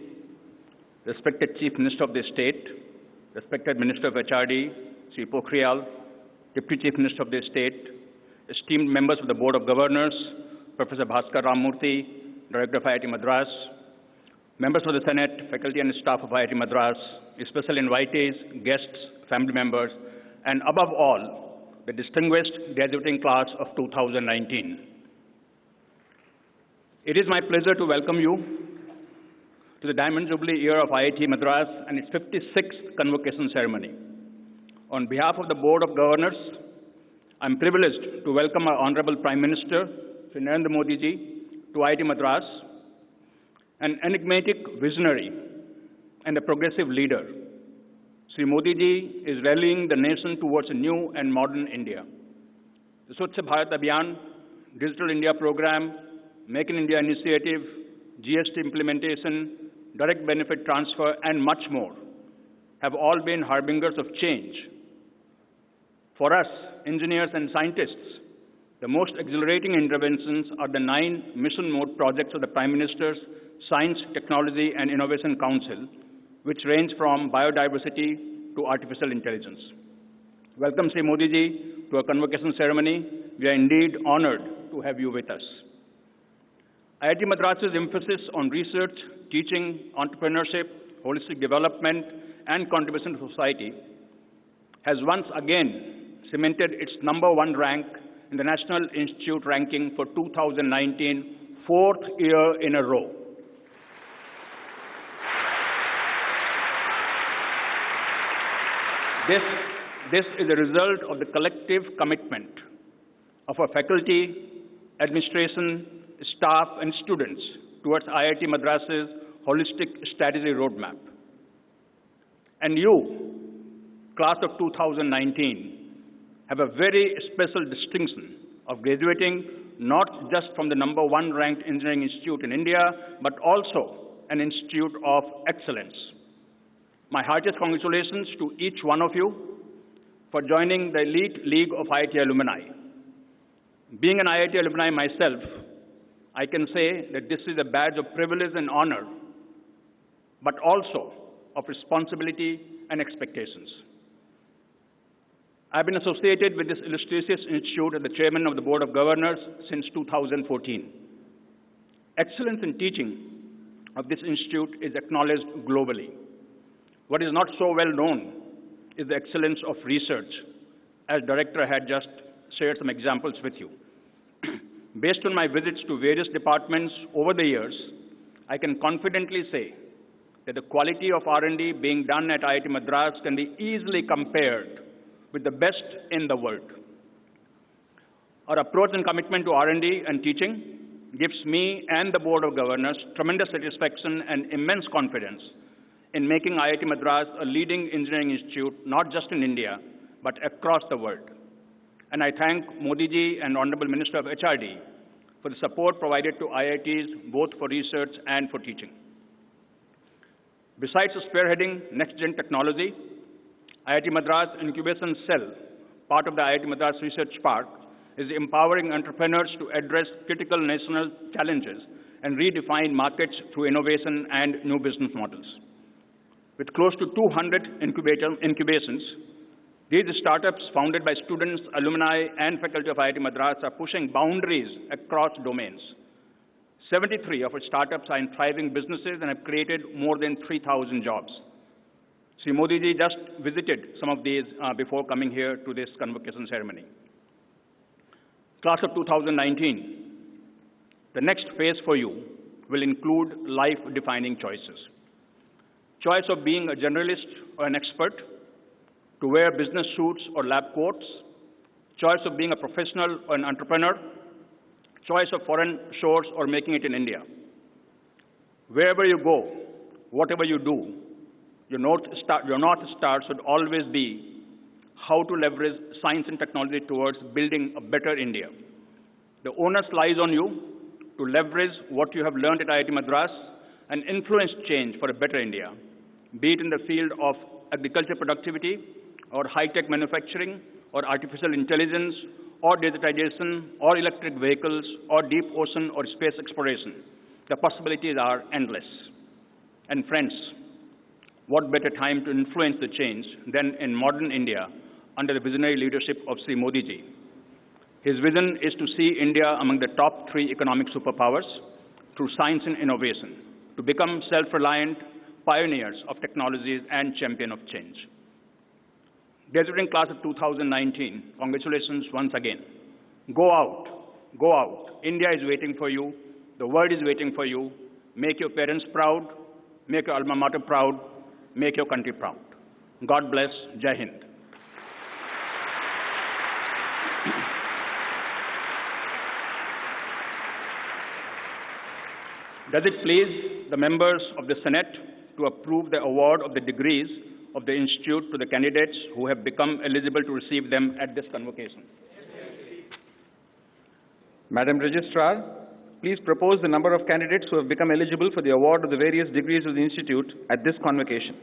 respected Chief Minister of the State, respected Minister of HRD, Sri Pokhriyal, Deputy Chief Minister of the State, esteemed members of the Board of Governors, Professor Bhaskar Ramamurthy, Director of IIT Madras, members of the Senate, faculty and staff of IIT Madras, special invitees, guests, family members, and above all, the distinguished graduating class of 2019. It is my pleasure to welcome you to the Diamond Jubilee year of IIT Madras and its 56th convocation ceremony. On behalf of the Board of Governors, I am privileged to welcome our Honorable Prime Minister, Sri Narendra Modi ji, to IIT Madras, an enigmatic visionary and a progressive leader. Sri Modi ji is rallying the nation towards a new and modern India. The Swachh Bharat Abhiyan, Digital India Programme, Make in India Initiative, GST implementation, direct benefit transfer, and much more have all been harbingers of change. For us, engineers and scientists, the most exhilarating interventions are the 9 mission mode projects of the Prime Minister's Science, Technology and Innovation Council, which range from biodiversity to artificial intelligence. Welcome, Sri Modi ji, to our convocation ceremony. We are indeed honored to have you with us. IIT Madras's emphasis on research, teaching, entrepreneurship, holistic development, and contribution to society has once again cemented its #1 rank in the National Institute ranking for 2019, 4th year in a row. This is a result of the collective commitment of our faculty, administration, staff, and students towards IIT Madras's holistic strategy roadmap. And you, class of 2019, have a very special distinction of graduating not just from the #1 ranked engineering institute in India, but also an institute of excellence. My heartiest congratulations to each one of you for joining the elite league of IIT alumni. Being an IIT alumni myself, I can say that this is a badge of privilege and honor, but also of responsibility and expectations. I've been associated with this illustrious institute as the chairman of the Board of Governors since 2014. Excellence in teaching of this institute is acknowledged globally. What is not so well known is the excellence of research, as Director had just shared some examples with you. Based on my visits to various departments over the years, I can confidently say that the quality of R&D being done at IIT Madras can be easily compared with the best in the world. Our approach and commitment to R&D and teaching gives me and the Board of Governors tremendous satisfaction and immense confidence in making IIT Madras a leading engineering institute, not just in India, but across the world. And I thank Modi ji and Honorable Minister of HRD for the support provided to IITs, both for research and for teaching. Besides spearheading next-gen technology, IIT Madras Incubation Cell, part of the IIT Madras Research Park, is empowering entrepreneurs to address critical national challenges and redefine markets through innovation and new business models. With close to 200 incubations, these startups founded by students, alumni, and faculty of IIT Madras are pushing boundaries across domains. 73 of its startups are in thriving businesses and have created more than 3,000 jobs. Sri Modi ji just visited some of these before coming here to this convocation ceremony. Class of 2019, the next phase for you will include life-defining choices. Choice of being a generalist or an expert, to wear business suits or lab coats, choice of being a professional or an entrepreneur, choice of foreign shores or making it in India. Wherever you go, whatever you do, your North Star should always be how to leverage science and technology towards building a better India. The onus lies on you to leverage what you have learned at IIT Madras and influence change for a better India, be it in the field of agriculture productivity, or high-tech manufacturing, or artificial intelligence, or digitization, or electric vehicles, or deep ocean or space exploration. The possibilities are endless. And friends, what better time to influence the change than in modern India under the visionary leadership of Sri Modi ji. His vision is to see India among the top 3 economic superpowers through science and innovation, to become self-reliant pioneers of technologies and champion of change. Graduating class of 2019, congratulations once again. Go out, go out. India is waiting for you. The world is waiting for you. Make your parents proud. Make your alma mater proud. Make your country proud. God bless. Jai Hind. Does it please the members of the Senate to approve the award of the degrees of the Institute to the candidates who have become eligible to receive them at this convocation? Madam Registrar, please propose the number of candidates who have become eligible for the award of the various degrees of the Institute at this convocation.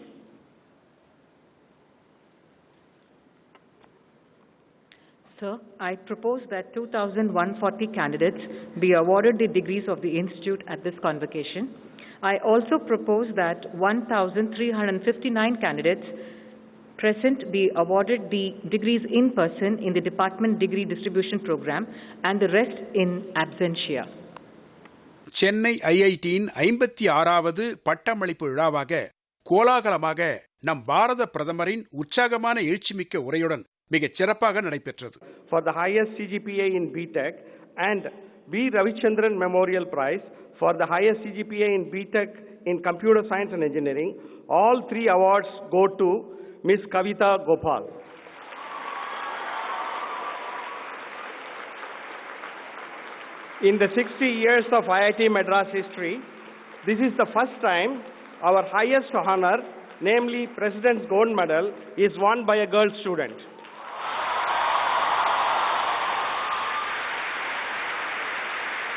Sir, I propose that 2,140 candidates be awarded the degrees of the Institute at this convocation. I also propose that 1,359 candidates present be awarded the degrees in person in the Department Degree Distribution Program and the rest in absentia. Chennai ஐஐடியின் 56வது பட்டமளிப்பு விழாவாக கோலாகலமாக நம் பாரத பிரதமரின் உற்சாகமான எழுச்சிமிக்க உரையுடன் மிகச் சிறப்பாக நடைபெற்றது. For the highest CGPA in BTech and B. Ravichandran Memorial Prize for the highest CGPA in BTech in Computer Science and Engineering. All 3 awards go to Ms. Kavita Gopal. In the 60 years of IIT Madras history, this is the first time our highest honor, namely President's Gold Medal, is won by a girl student.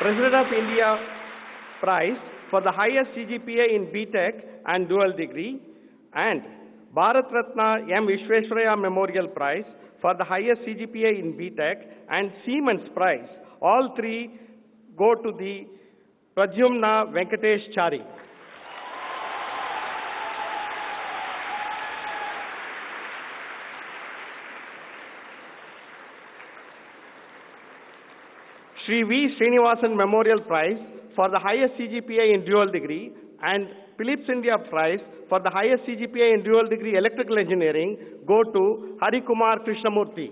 President of India Prize for the highest CGPA in BTech and dual degree, and Bharat Ratna M. Vishwesvaraya Memorial Prize for the highest CGPA in BTech and Siemens Prize. All 3 go to the Pradyumna Venkatesh Chari. Sri V. Srinivasan Memorial Prize for the highest CGPA in dual degree and Philips India Prize for the highest CGPA in dual degree electrical engineering go to Hari Kumar Krishnamurthy.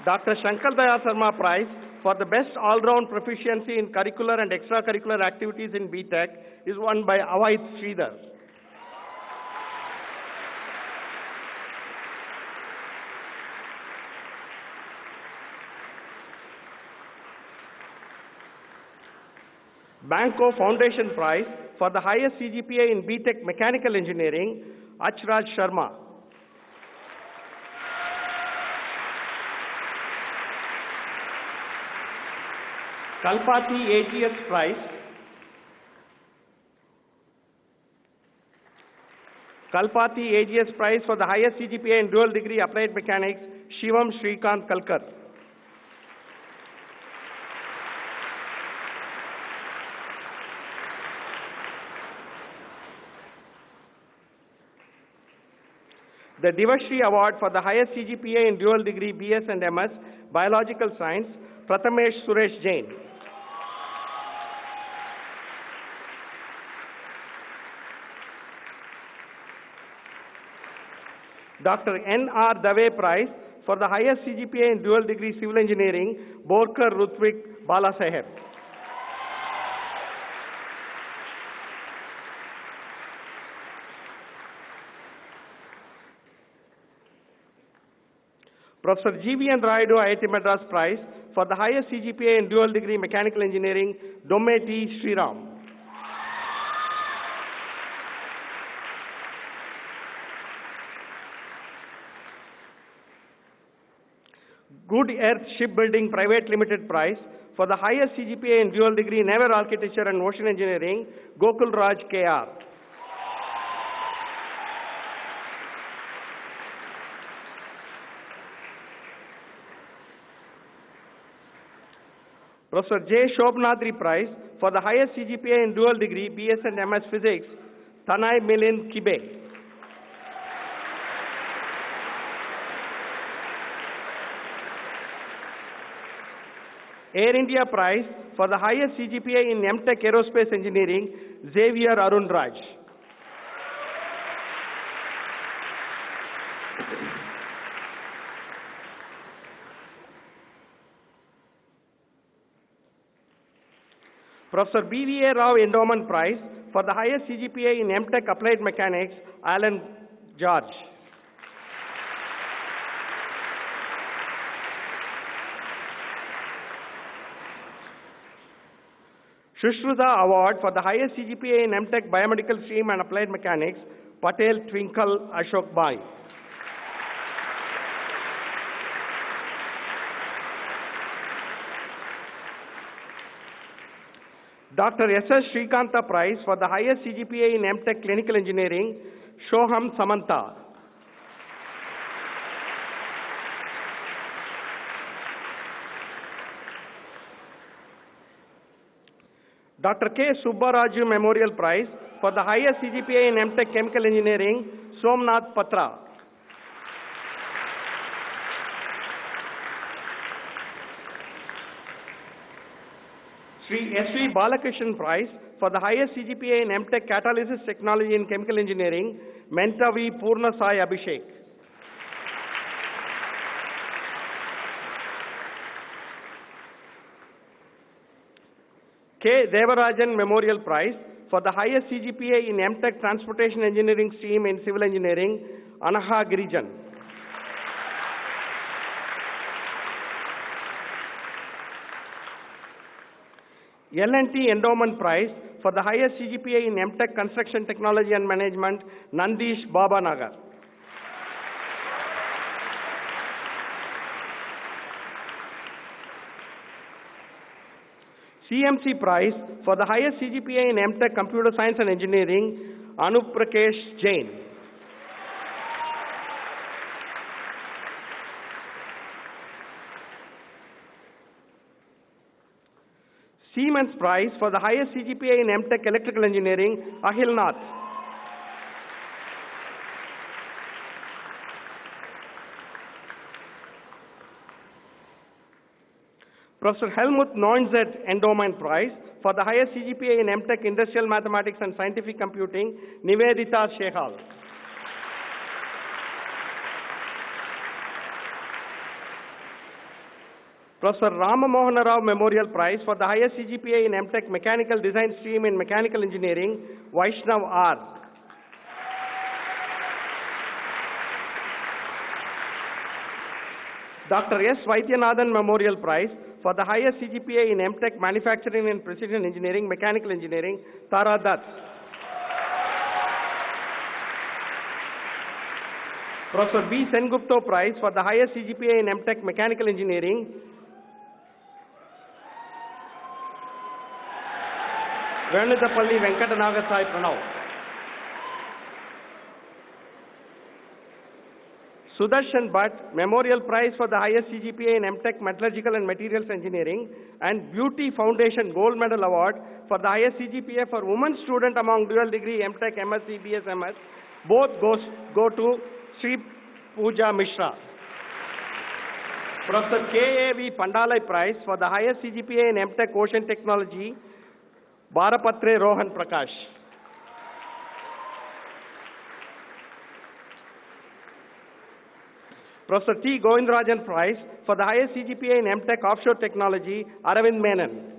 Dr. Shankar Daya Sarma Prize for the best all-round proficiency in curricular and extracurricular activities in BTech is won by Avait Sridhar. Banco Foundation Prize for the highest CGPA in BTech Mechanical Engineering, Achraj Sharma. Kalpati AGS Prize. Kalpati AGS Prize for the highest CGPA in dual degree applied mechanics, Shivam Shrikant Kalkar. The Divashri Award for the highest CGPA in dual degree BS and MS, Biological Science, Prathamesh Suresh Jain. Dr. N.R. Dave Prize for the highest CGPA in dual degree civil engineering, Borkar Rutvik Balasaheb. Professor G.V.N. Raidu IIT Madras Prize for the highest CGPA in dual degree mechanical engineering, Domme T. Sriram. Good Earth Shipbuilding Private Limited Prize for the highest CGPA in dual degree naval architecture and ocean engineering, Gokul Raj K.R. Professor J. Shobnadri Prize for the highest CGPA in dual degree BS and MS Physics, Tanay Milind Kibe. Air India Prize for the highest CGPA in MTech Aerospace Engineering, Xavier Arun Raj. Professor B.V.A. Rao Endowment Prize for the highest CGPA in MTech Applied Mechanics, Alan George. Shushruta Award for the highest CGPA in MTech Biomedical Stream and Applied Mechanics, Patel Twinkle Ashok Bai. Dr. S.S. Shrikanta Prize for the highest CGPA in MTech Clinical Engineering, Shoham Samanta. Dr. K. Subbaraju Memorial Prize for the highest CGPA in MTech Chemical Engineering, Somnath Patra. Sri S.V. Balakrishnan Prize for the highest CGPA in MTech Catalysis Technology in Chemical Engineering, Mentavi Purna Sai Abhishek. K. Devarajan Memorial Prize for the highest CGPA in MTech Transportation Engineering Stream in Civil Engineering, Anaha Girijan. L&T Endowment Prize for the highest CGPA in MTech Construction Technology and Management, Nandish Babanagar. CMC Prize for the highest CGPA in MTech Computer Science and Engineering, Anup Prakesh Jain. Siemens Prize for the highest CGPA in MTech Electrical Engineering, Ahil Nath. Professor Helmut Neunzet Endowment Prize for the highest CGPA in MTech Industrial Mathematics and Scientific Computing, Nivedita Shehal. Professor Ramamohana Rao Memorial Prize for the highest CGPA in MTech Mechanical Design Stream in Mechanical Engineering, Vaishnav R. Dr. S. Vaidyanathan Memorial Prize for the highest CGPA in MTech Manufacturing and Precision Engineering, Mechanical Engineering, Tara Dutt. Professor B. Sengupta Prize for the highest CGPA in MTech Mechanical Engineering, Venutapalli Venkatanagasai Pranav. Sudarshan Bhatt Memorial Prize for the highest CGPA in MTech Metallurgical and Materials Engineering, and Beauty Foundation Gold Medal Award for the highest CGPA for women student among dual degree MTech, MSc, BSMS. Both go to Sri Pooja Mishra. Professor K.A.V. Pandalai Prize for the highest CGPA in MTech Ocean Technology, Barapatre Rohan Prakash. Professor T. Govindarajan Prize for the highest CGPA in MTech Offshore Technology, Aravind Menon.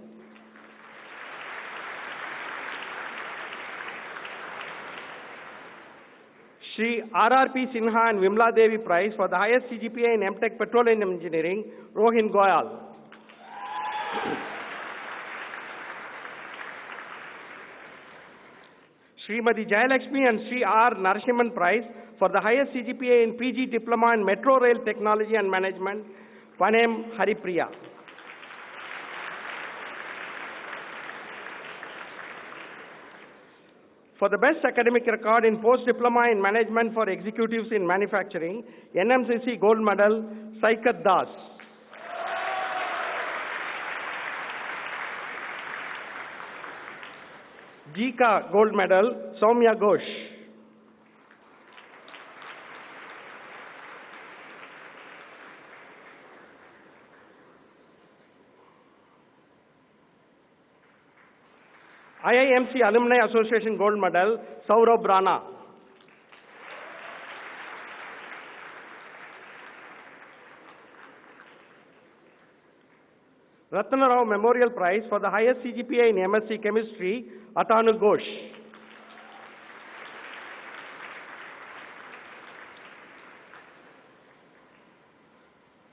Shri R.R.P. Sinha and Vimla Devi Prize for the highest CGPA in MTech Petroleum Engineering, Rohin Goyal. Srimati Jayalakshmi and Sri R. Narasimhan Prize for the highest CGPA in PG Diploma in Metro Rail Technology and Management, Panem Haripriya. For the best academic record in Post-Diploma in Management for Executives in Manufacturing, NMCC Gold Medal, Saikat Das. Jika Gold Medal, Soumya Ghosh. IIMC Alumni Association Gold Medal, Saurabh Rana. Ratna Rao Memorial Prize for the highest CGPA in MSc Chemistry, Atanu Ghosh.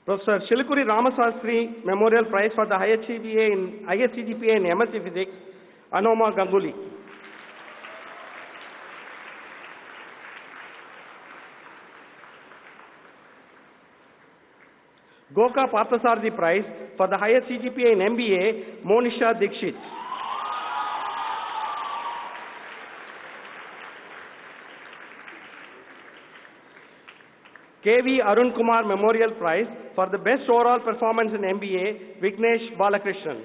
Professor Shilukuri Ramasastri Memorial Prize for the highest CGPA in MSc Physics, Anoma Ganguly. Goka Parthasarthi Prize for the highest CGPA in MBA, Monisha Dikshit. KV Arun Kumar Memorial Prize for the best overall performance in MBA, Vignesh Balakrishnan.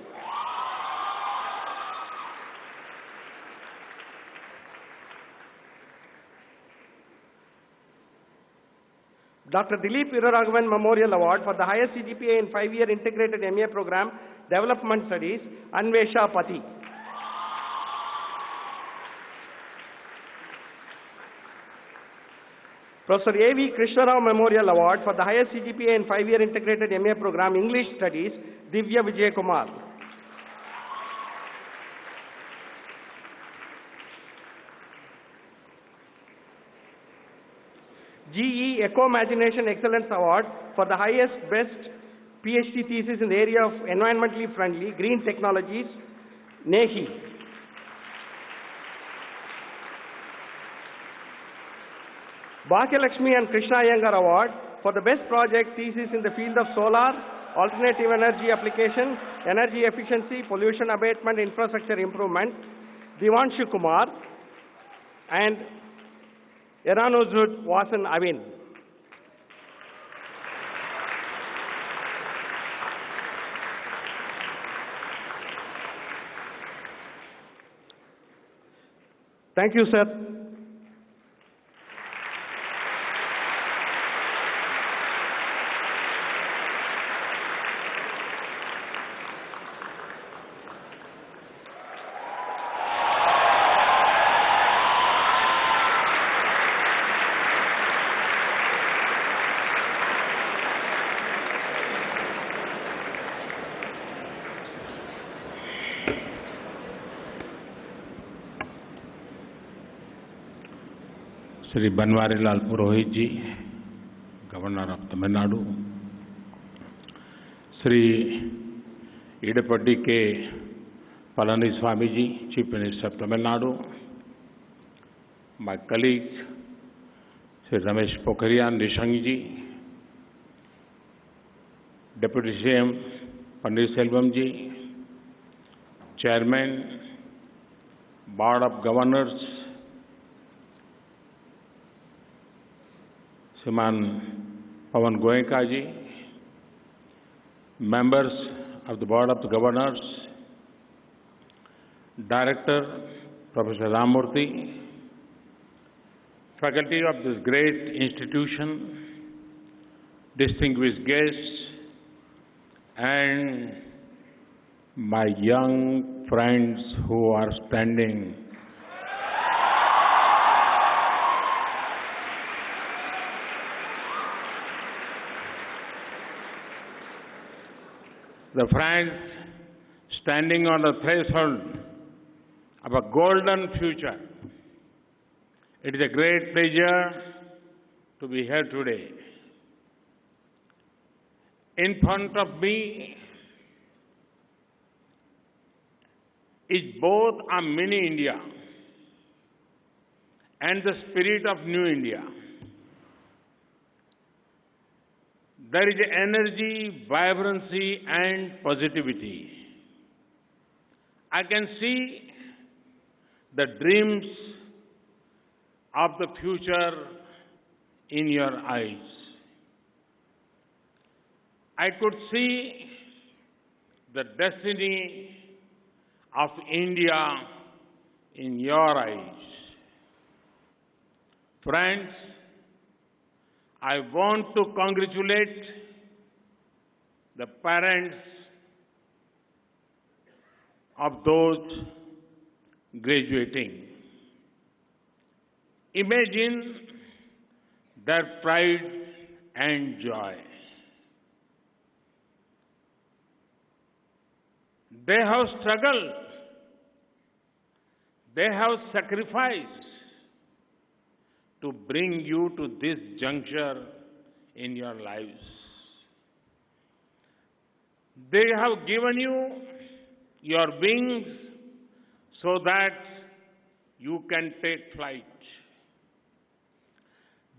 Dr. Dilip Viraraghavan Memorial Award for the highest CGPA in 5-year integrated MA program, Development Studies, Anvesha Pati. Professor A.V. Krishnarao Memorial Award for the highest CGPA in 5-year integrated MA program, English Studies, Divya Vijay Kumar. GE Eco-Imagination Excellence Award for the highest best PhD thesis in the area of environmentally friendly green technologies, NEHI. Bhagyalakshmi and Krishna Iyengar Award for the best project thesis in the field of solar, alternative energy application, energy efficiency, pollution abatement, infrastructure improvement, Divanshu Kumar and Eranozud Vasan Avin. Thank you, sir. Shri Banwarilal Purohit ji, Governor of Tamil Nadu, Shri Edapadi Palaniswamy ji, Chief Minister of Tamil Nadu, my colleague, Shri Ramesh Pokhariyan Nishank ji, Deputy CM Panneerselvam ji, Chairman, Board of Governors, Shriman Pawan Goenka ji, members of the Board of the Governors, Director Professor Ramurthy, faculty of this great institution, distinguished guests, and my young friends who are standing. The friends standing on the threshold of a golden future. It is a great pleasure to be here today. In front of me is both a mini India and the spirit of new India. There is energy, vibrancy, and positivity. I can see the dreams of the future in your eyes. I could see the destiny of India in your eyes. Friends, I want to congratulate the parents of those graduating. Imagine their pride and joy. They have struggled. They have sacrificed to bring you to this juncture in your lives. They have given you your wings so that you can take flight.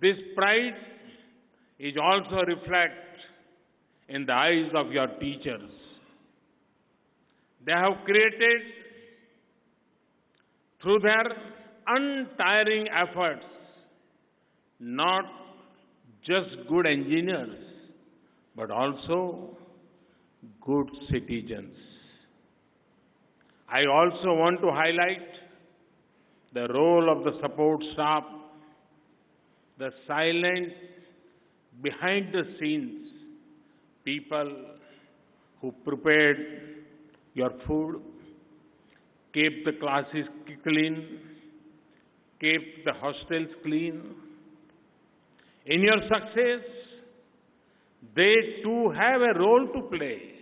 This pride is also reflected in the eyes of your teachers. They have created, through their untiring efforts, not just good engineers, but also good citizens. I also want to highlight the role of the support staff, the silent, behind the scenes people who prepared your food, kept the classes clean, kept the hostels clean. In your success, they too have a role to play.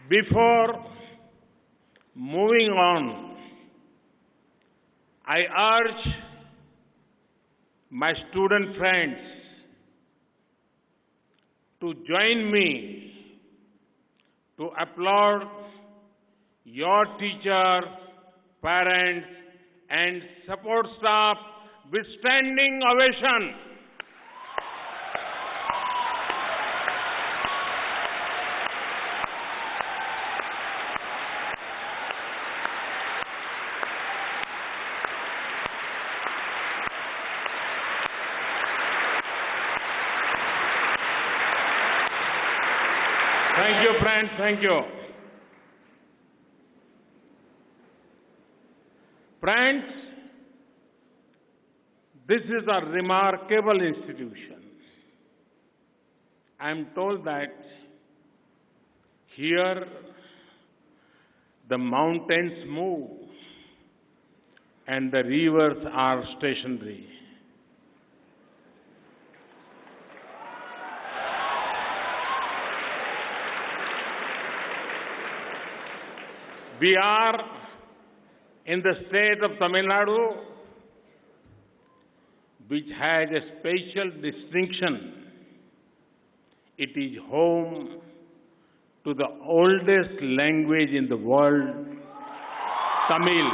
Before moving on, I urge my student friends to join me to applaud your teachers, parents, and support staff with standing ovation. Thank you, friends. Thank you. Friends, this is a remarkable institution. I am told that here the mountains move and the rivers are stationary. We are in the state of Tamil Nadu, which has a special distinction. It is home to the oldest language in the world, Tamil.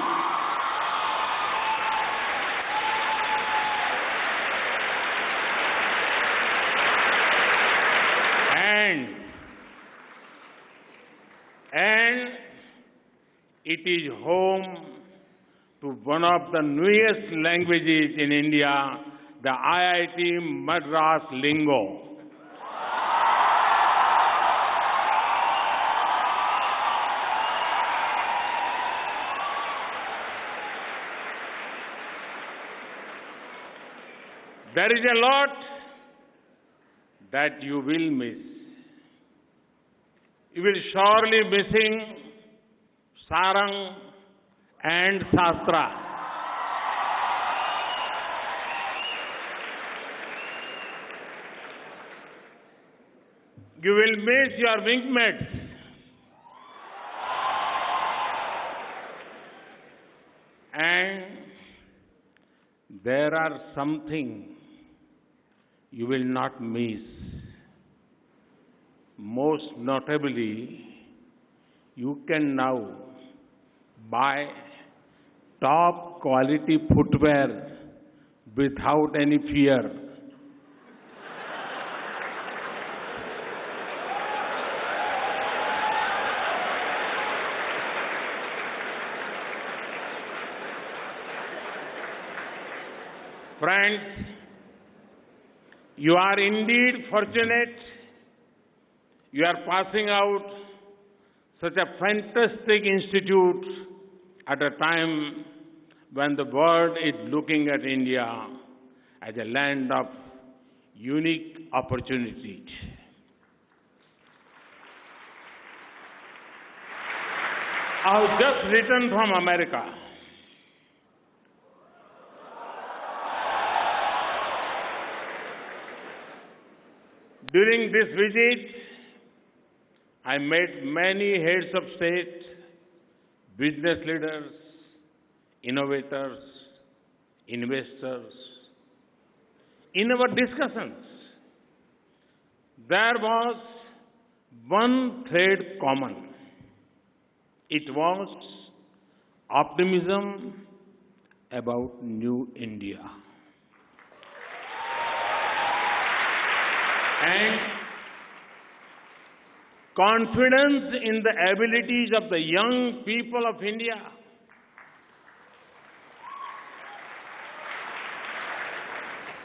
And it is home to one of the newest languages in India, the IIT Madras lingo. There is a lot that you will miss. You will surely missing Sarang and Shastra. You will miss your wingmates. And there are something you will not miss. Most notably, you can now buy top quality footwear without any fear. Friends, You are indeed fortunate. You are passing out such a fantastic institute at a time when the world is looking at India as a land of unique opportunities. I've just returned from America. During this visit, I met many heads of state, business leaders, innovators, investors. In our discussions, there was one thread common. It was optimism about new India. And confidence in the abilities of the young people of India.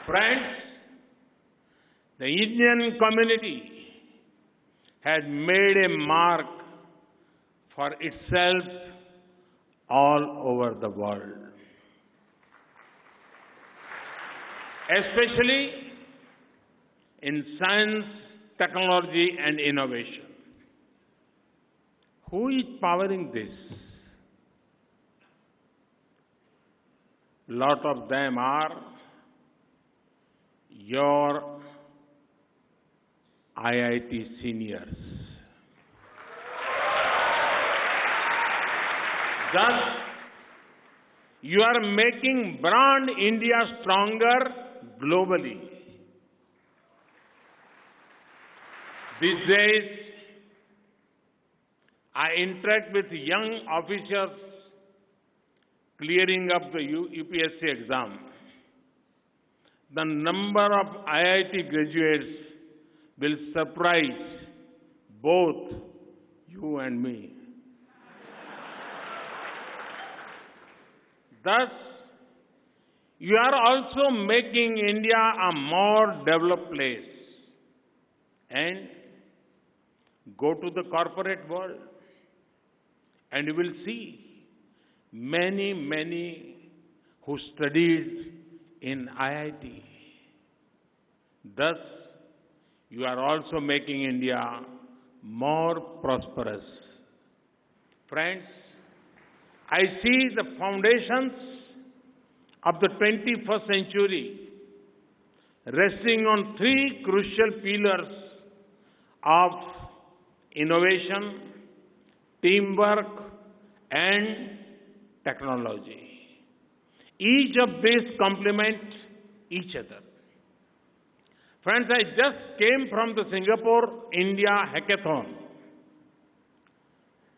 Friends, the Indian community has made a mark for itself all over the world. Especially in science, technology and innovation. Who is powering this? Lot of them are your IIT seniors. Thus, you are making brand India stronger globally. These days, I interact with young officers clearing up the UPSC exam. The number of IIT graduates will surprise both you and me. Thus, you are also making India a more developed place. And go to the corporate world and you will see many who studied in IIT. Thus, you are also making India more prosperous. Friends, I see the foundations of the 21st century resting on three crucial pillars of innovation, teamwork, and technology. Each of these complement each other. Friends, I just came from the Singapore-India Hackathon.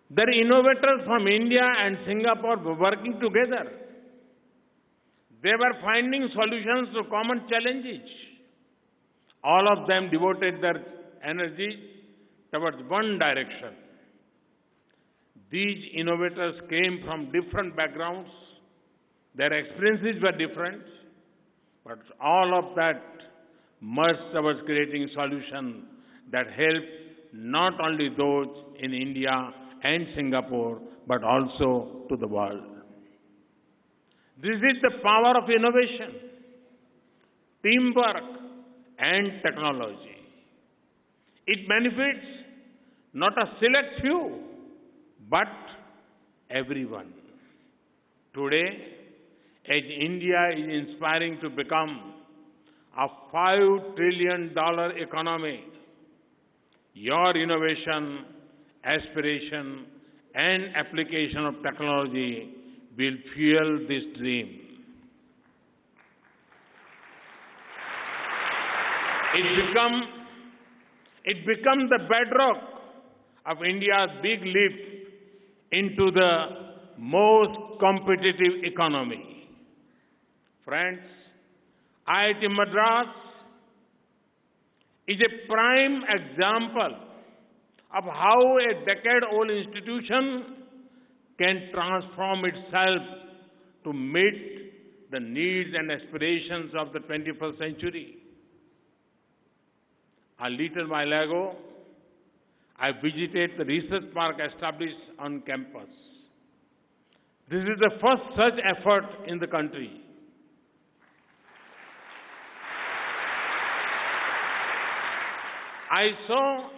The innovators from India and Singapore were working together. They were finding solutions to common challenges. All of them devoted their energy towards one direction. These innovators came from different backgrounds. Their experiences were different, but all of that merged towards creating solutions that help not only those in India and Singapore, but also to the world. This is the power of innovation, teamwork, and technology. It benefits not a select few, but everyone. Today, as India is inspiring to become a $5 trillion economy, your innovation, aspiration, and application of technology will fuel this dream. It become the bedrock of India's big leap into the most competitive economy. Friends, IIT Madras is a prime example of how a decade-old institution can transform itself to meet the needs and aspirations of the 21st century. A little while ago, I visited the research park established on campus. This is the first such effort in the country. I saw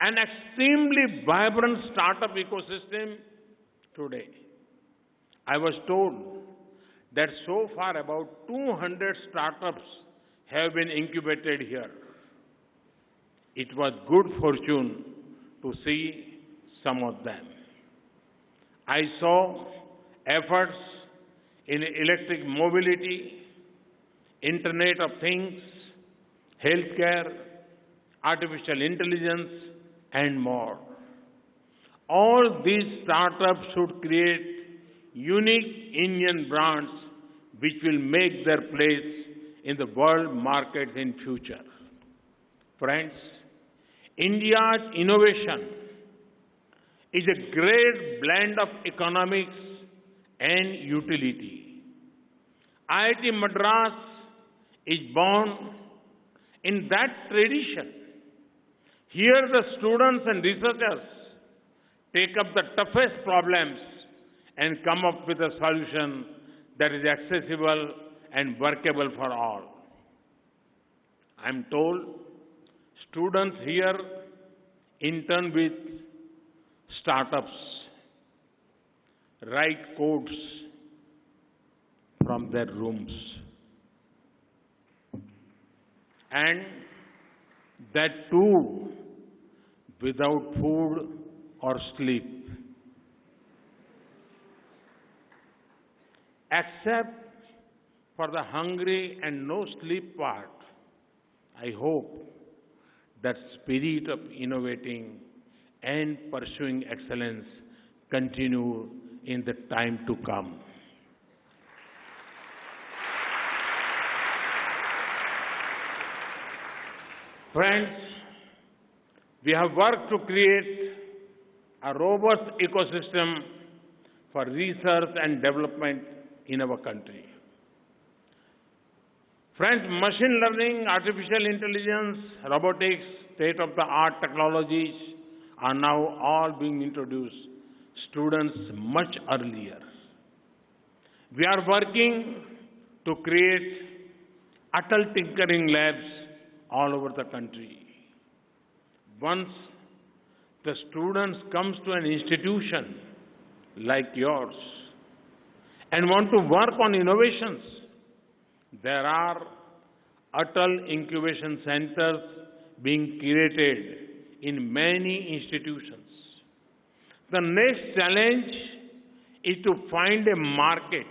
an extremely vibrant startup ecosystem today. I was told that so far about 200 startups have been incubated here. It was good fortune to see some of them. I saw efforts in electric mobility, Internet of Things, healthcare, artificial intelligence, and more. All these startups should create unique Indian brands which will make their place in the world markets in future. Friends, India's innovation is a great blend of economics and utility. IIT Madras is born in that tradition. Here the students and researchers take up the toughest problems and come up with a solution that is accessible and workable for all. I'm told students here intern with startups, write codes from their rooms, and that too without food or sleep. Except for the hungry and no sleep part, I hope that spirit of innovating and pursuing excellence continue in the time to come. Friends, we have worked to create a robust ecosystem for research and development in our country. Friends, machine learning, artificial intelligence, robotics, state-of-the-art technologies are now all being introduced students much earlier. We are working to create Atal Tinkering Labs all over the country. Once the students comes to an institution like yours and want to work on innovations, there are Atal Incubation Centers being created in many institutions. The next challenge is to find a market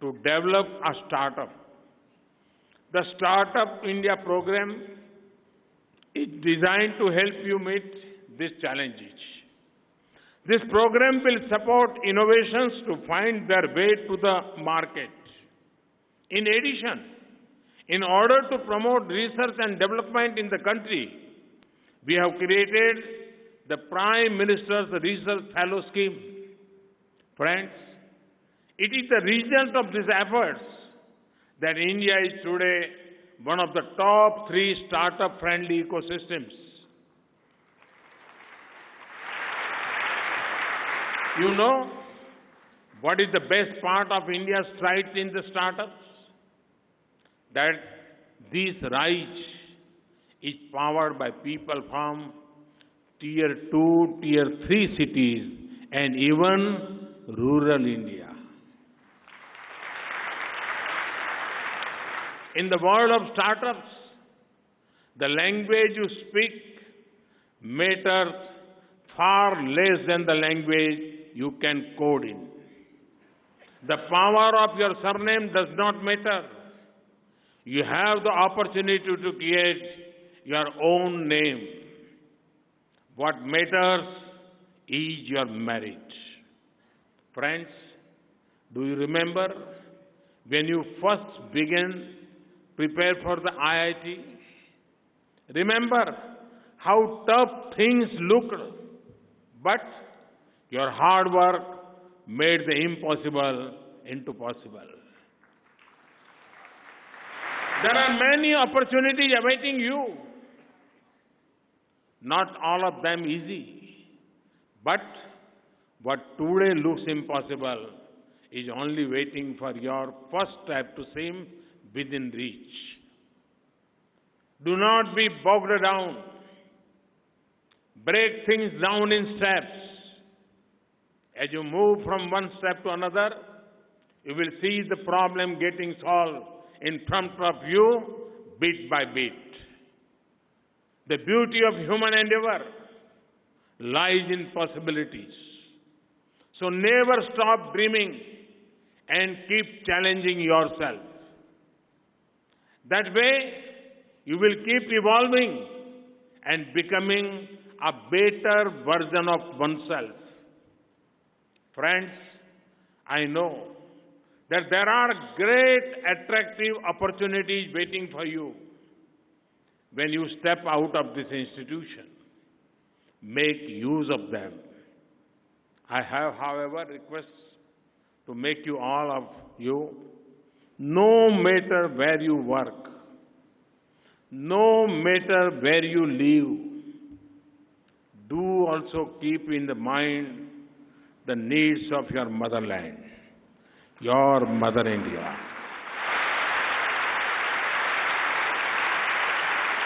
to develop a startup. The Startup India program is designed to help you meet these challenges. This program will support innovations to find their way to the market. In addition, in order to promote research and development in the country, we have created the Prime Minister's Research Fellow Scheme. Friends, it is the result of these efforts that India is today one of the top 3 startup-friendly ecosystems. You know what is the best part of India's strides in the startups? That this rise is powered by people from Tier 2, Tier 3 cities and even rural India. In the world of startups, the language you speak matters far less than the language you can code in. The power of your surname does not matter. You have the opportunity to create your own name. What matters is your merit. Friends, do you remember when you first began prepare for the IIT? Remember how tough things looked, but your hard work made the impossible into possible. There are many opportunities awaiting you not all of them easy. But what today looks impossible is only waiting for your first step to seem within reach. Do not be bogged down. Break things down in steps. As you move from one step to another, you will see the problem getting solved in front of you bit by bit. The beauty of human endeavor lies in possibilities. So never stop dreaming and keep challenging yourself. That way, you will keep evolving and becoming a better version of oneself. Friends, I know that there are great attractive opportunities waiting for you when you step out of this institution. Make use of them. I have, however, requests to make you all of you, no matter where you work, no matter where you live, do also keep in the mind the needs of your motherland, your Mother India.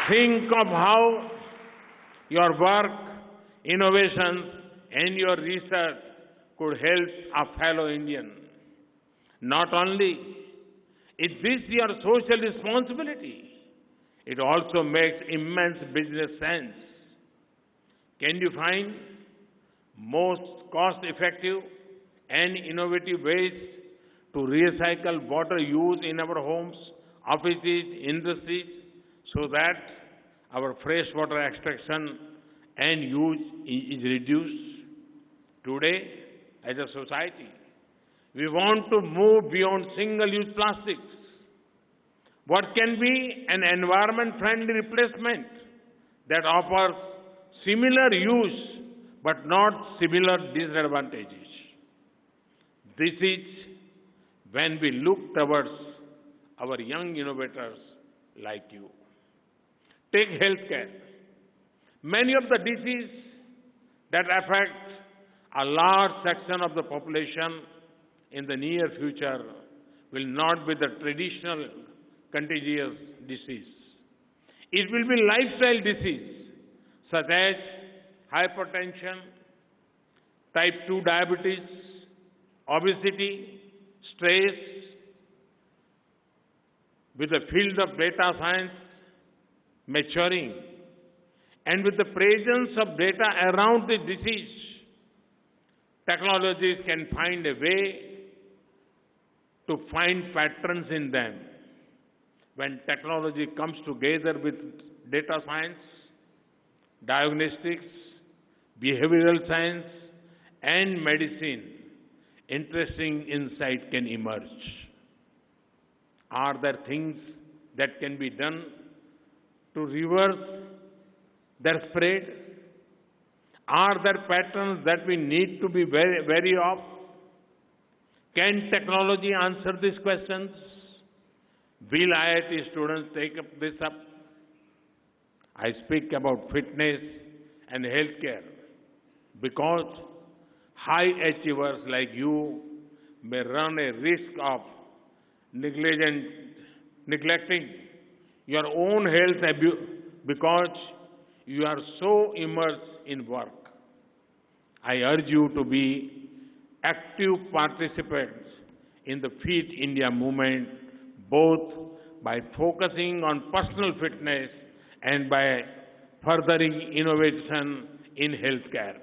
Think of how your work, innovations, and your research could help a fellow Indian. Not only is this your social responsibility, it also makes immense business sense. Can you find most cost-effective and innovative ways to recycle water used in our homes, offices, industries, so that our freshwater extraction and use is reduced? Today, as a society, we want to move beyond single-use plastics. What can be an environment-friendly replacement that offers similar use but not similar disadvantages? This is when we look towards our young innovators like you. Take healthcare. Many of the diseases that affect a large section of the population in the near future will not be the traditional contagious disease. It will be lifestyle disease such as hypertension, type 2 diabetes, obesity, stress. With the field of data science maturing and with the presence of data around the disease, technologies can find a way to find patterns in them. When technology comes together with data science, diagnostics, behavioral science, and medicine, interesting insight can emerge. Are there things that can be done to reverse their spread? Are there patterns that we need to be wary of? Can technology answer these questions? Will IIT students take this up? I speak about fitness and healthcare because high achievers like you may run a risk of neglecting your own health because you are so immersed in work. I urge you to be active participants in the Fit India movement, both by focusing on personal fitness and by furthering innovation in healthcare.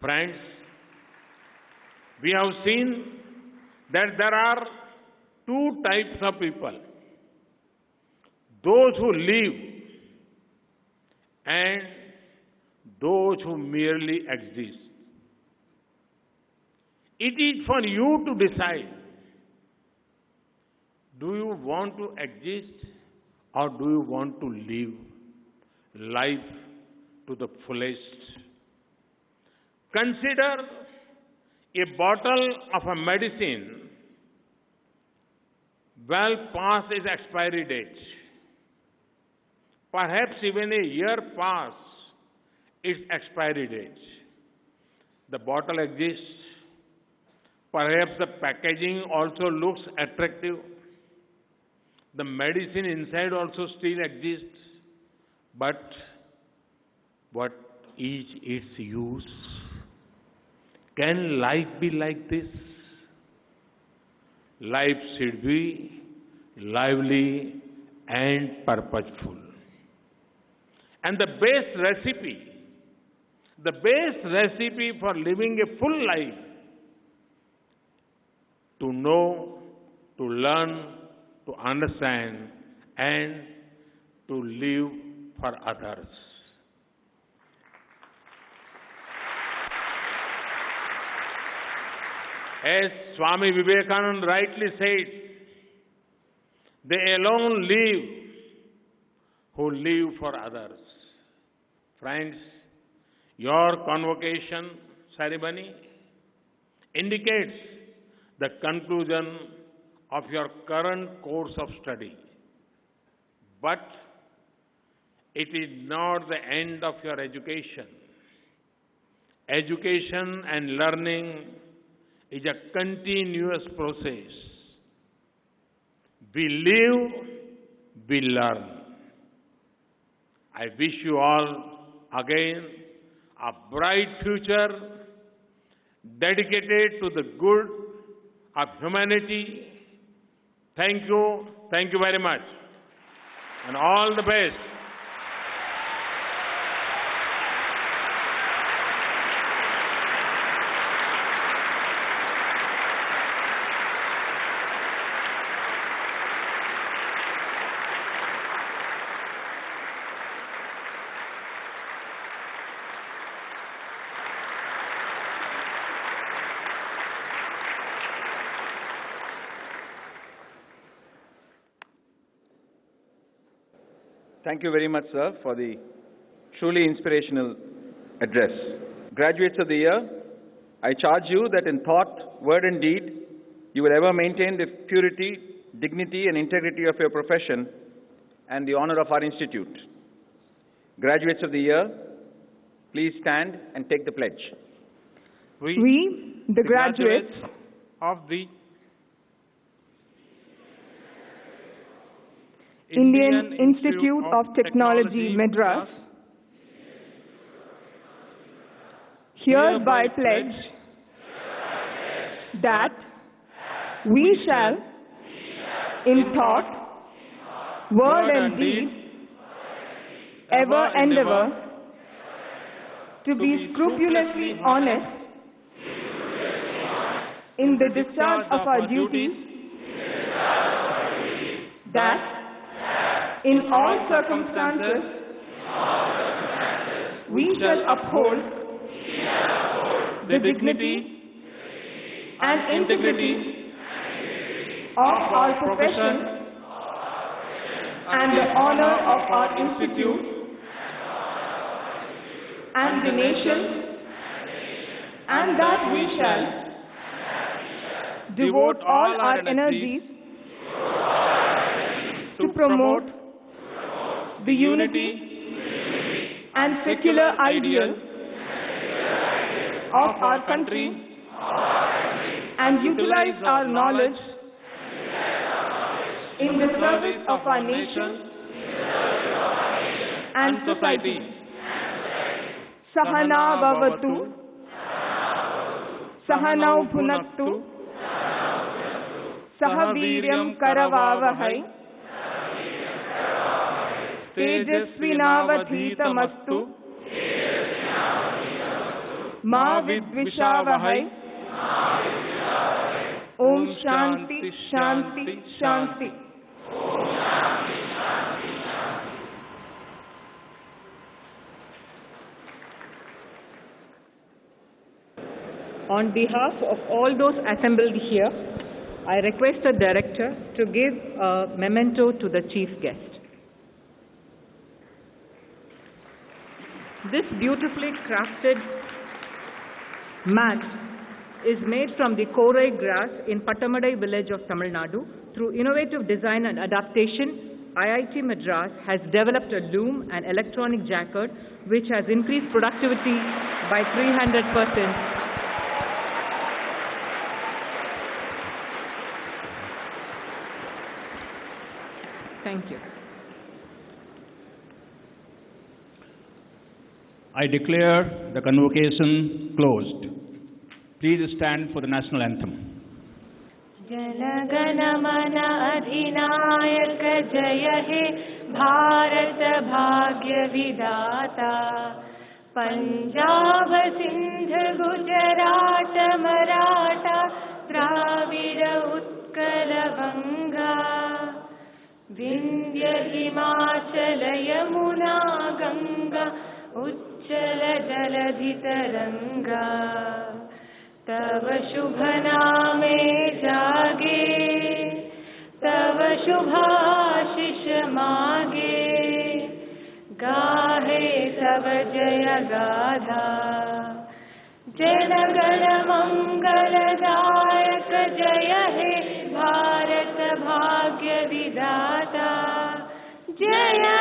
Friends, we have seen that there are two types of people: those who live and those who merely exist. It is for you to decide, do you want to exist or do you want to live life to the fullest? Consider a bottle of a medicine well past its expiry date. perhaps even a year past its expiry date. The bottle exists. Perhaps the packaging also looks attractive. The medicine inside also still exists. But what is its use? Can life be like this? Life should be lively and purposeful. And the best recipe for living a full life, to know, to learn, to understand, and to live for others. As Swami Vivekananda rightly said, they alone live who live for others. Friends, your convocation ceremony indicates the conclusion of your current course of study. But it is not the end of your education. Education and learning is a continuous process. We live, we learn. I wish you all again a bright future dedicated to the good of humanity. Thank you very much, and all the best. Thank you very much, sir, for the truly inspirational address. Graduates of the year, I charge you that in thought, word and deed, you will ever maintain the purity, dignity and integrity of your profession and the honor of our institute. Graduates of the year, please stand and take the pledge. We, the graduates of the Indian Institute of Technology, Madras, hereby pledge that we shall, in thought, word and deed, ever endeavor to be scrupulously honest in the discharge of our duties, that in all circumstances, we shall uphold the dignity and integrity of our profession and the honor of our institute and the nation, and that we shall devote all our energies to promote the unity and secular ideal of our country and utilize our knowledge in the service of our nation and society. Sahana bhavatu, sahanau bhunaktu, sahaviryam karavavahai, तेजस्विनावधीतमस्तु मा विद्विषावहै ओम शांति शांति शांति. On behalf of all those assembled here, I request the director to give a memento to the chief guest. This beautifully crafted mat is made from the korai grass in Pattamadai village of Tamil Nadu through innovative design and adaptation IIT Madras has developed a loom and electronic jacquard which has increased productivity by 300%. Thank you. I declare the convocation closed. Please stand for the national anthem. Jana Gana Mana अधिनायक जय हे भारत भाग्य विधाता पंजाब सिंध गुजरात मराठा द्राविड उत्कल गंगा विंध्य हिमाचल यमुना गंगा उच्चल जलधि तरंगा तव शुभ नामे जागे तव शुभाशिष मागे गाहे तव जय गाथा जनगण मंगलदायक जय हे भारत भाग्य विधाता जय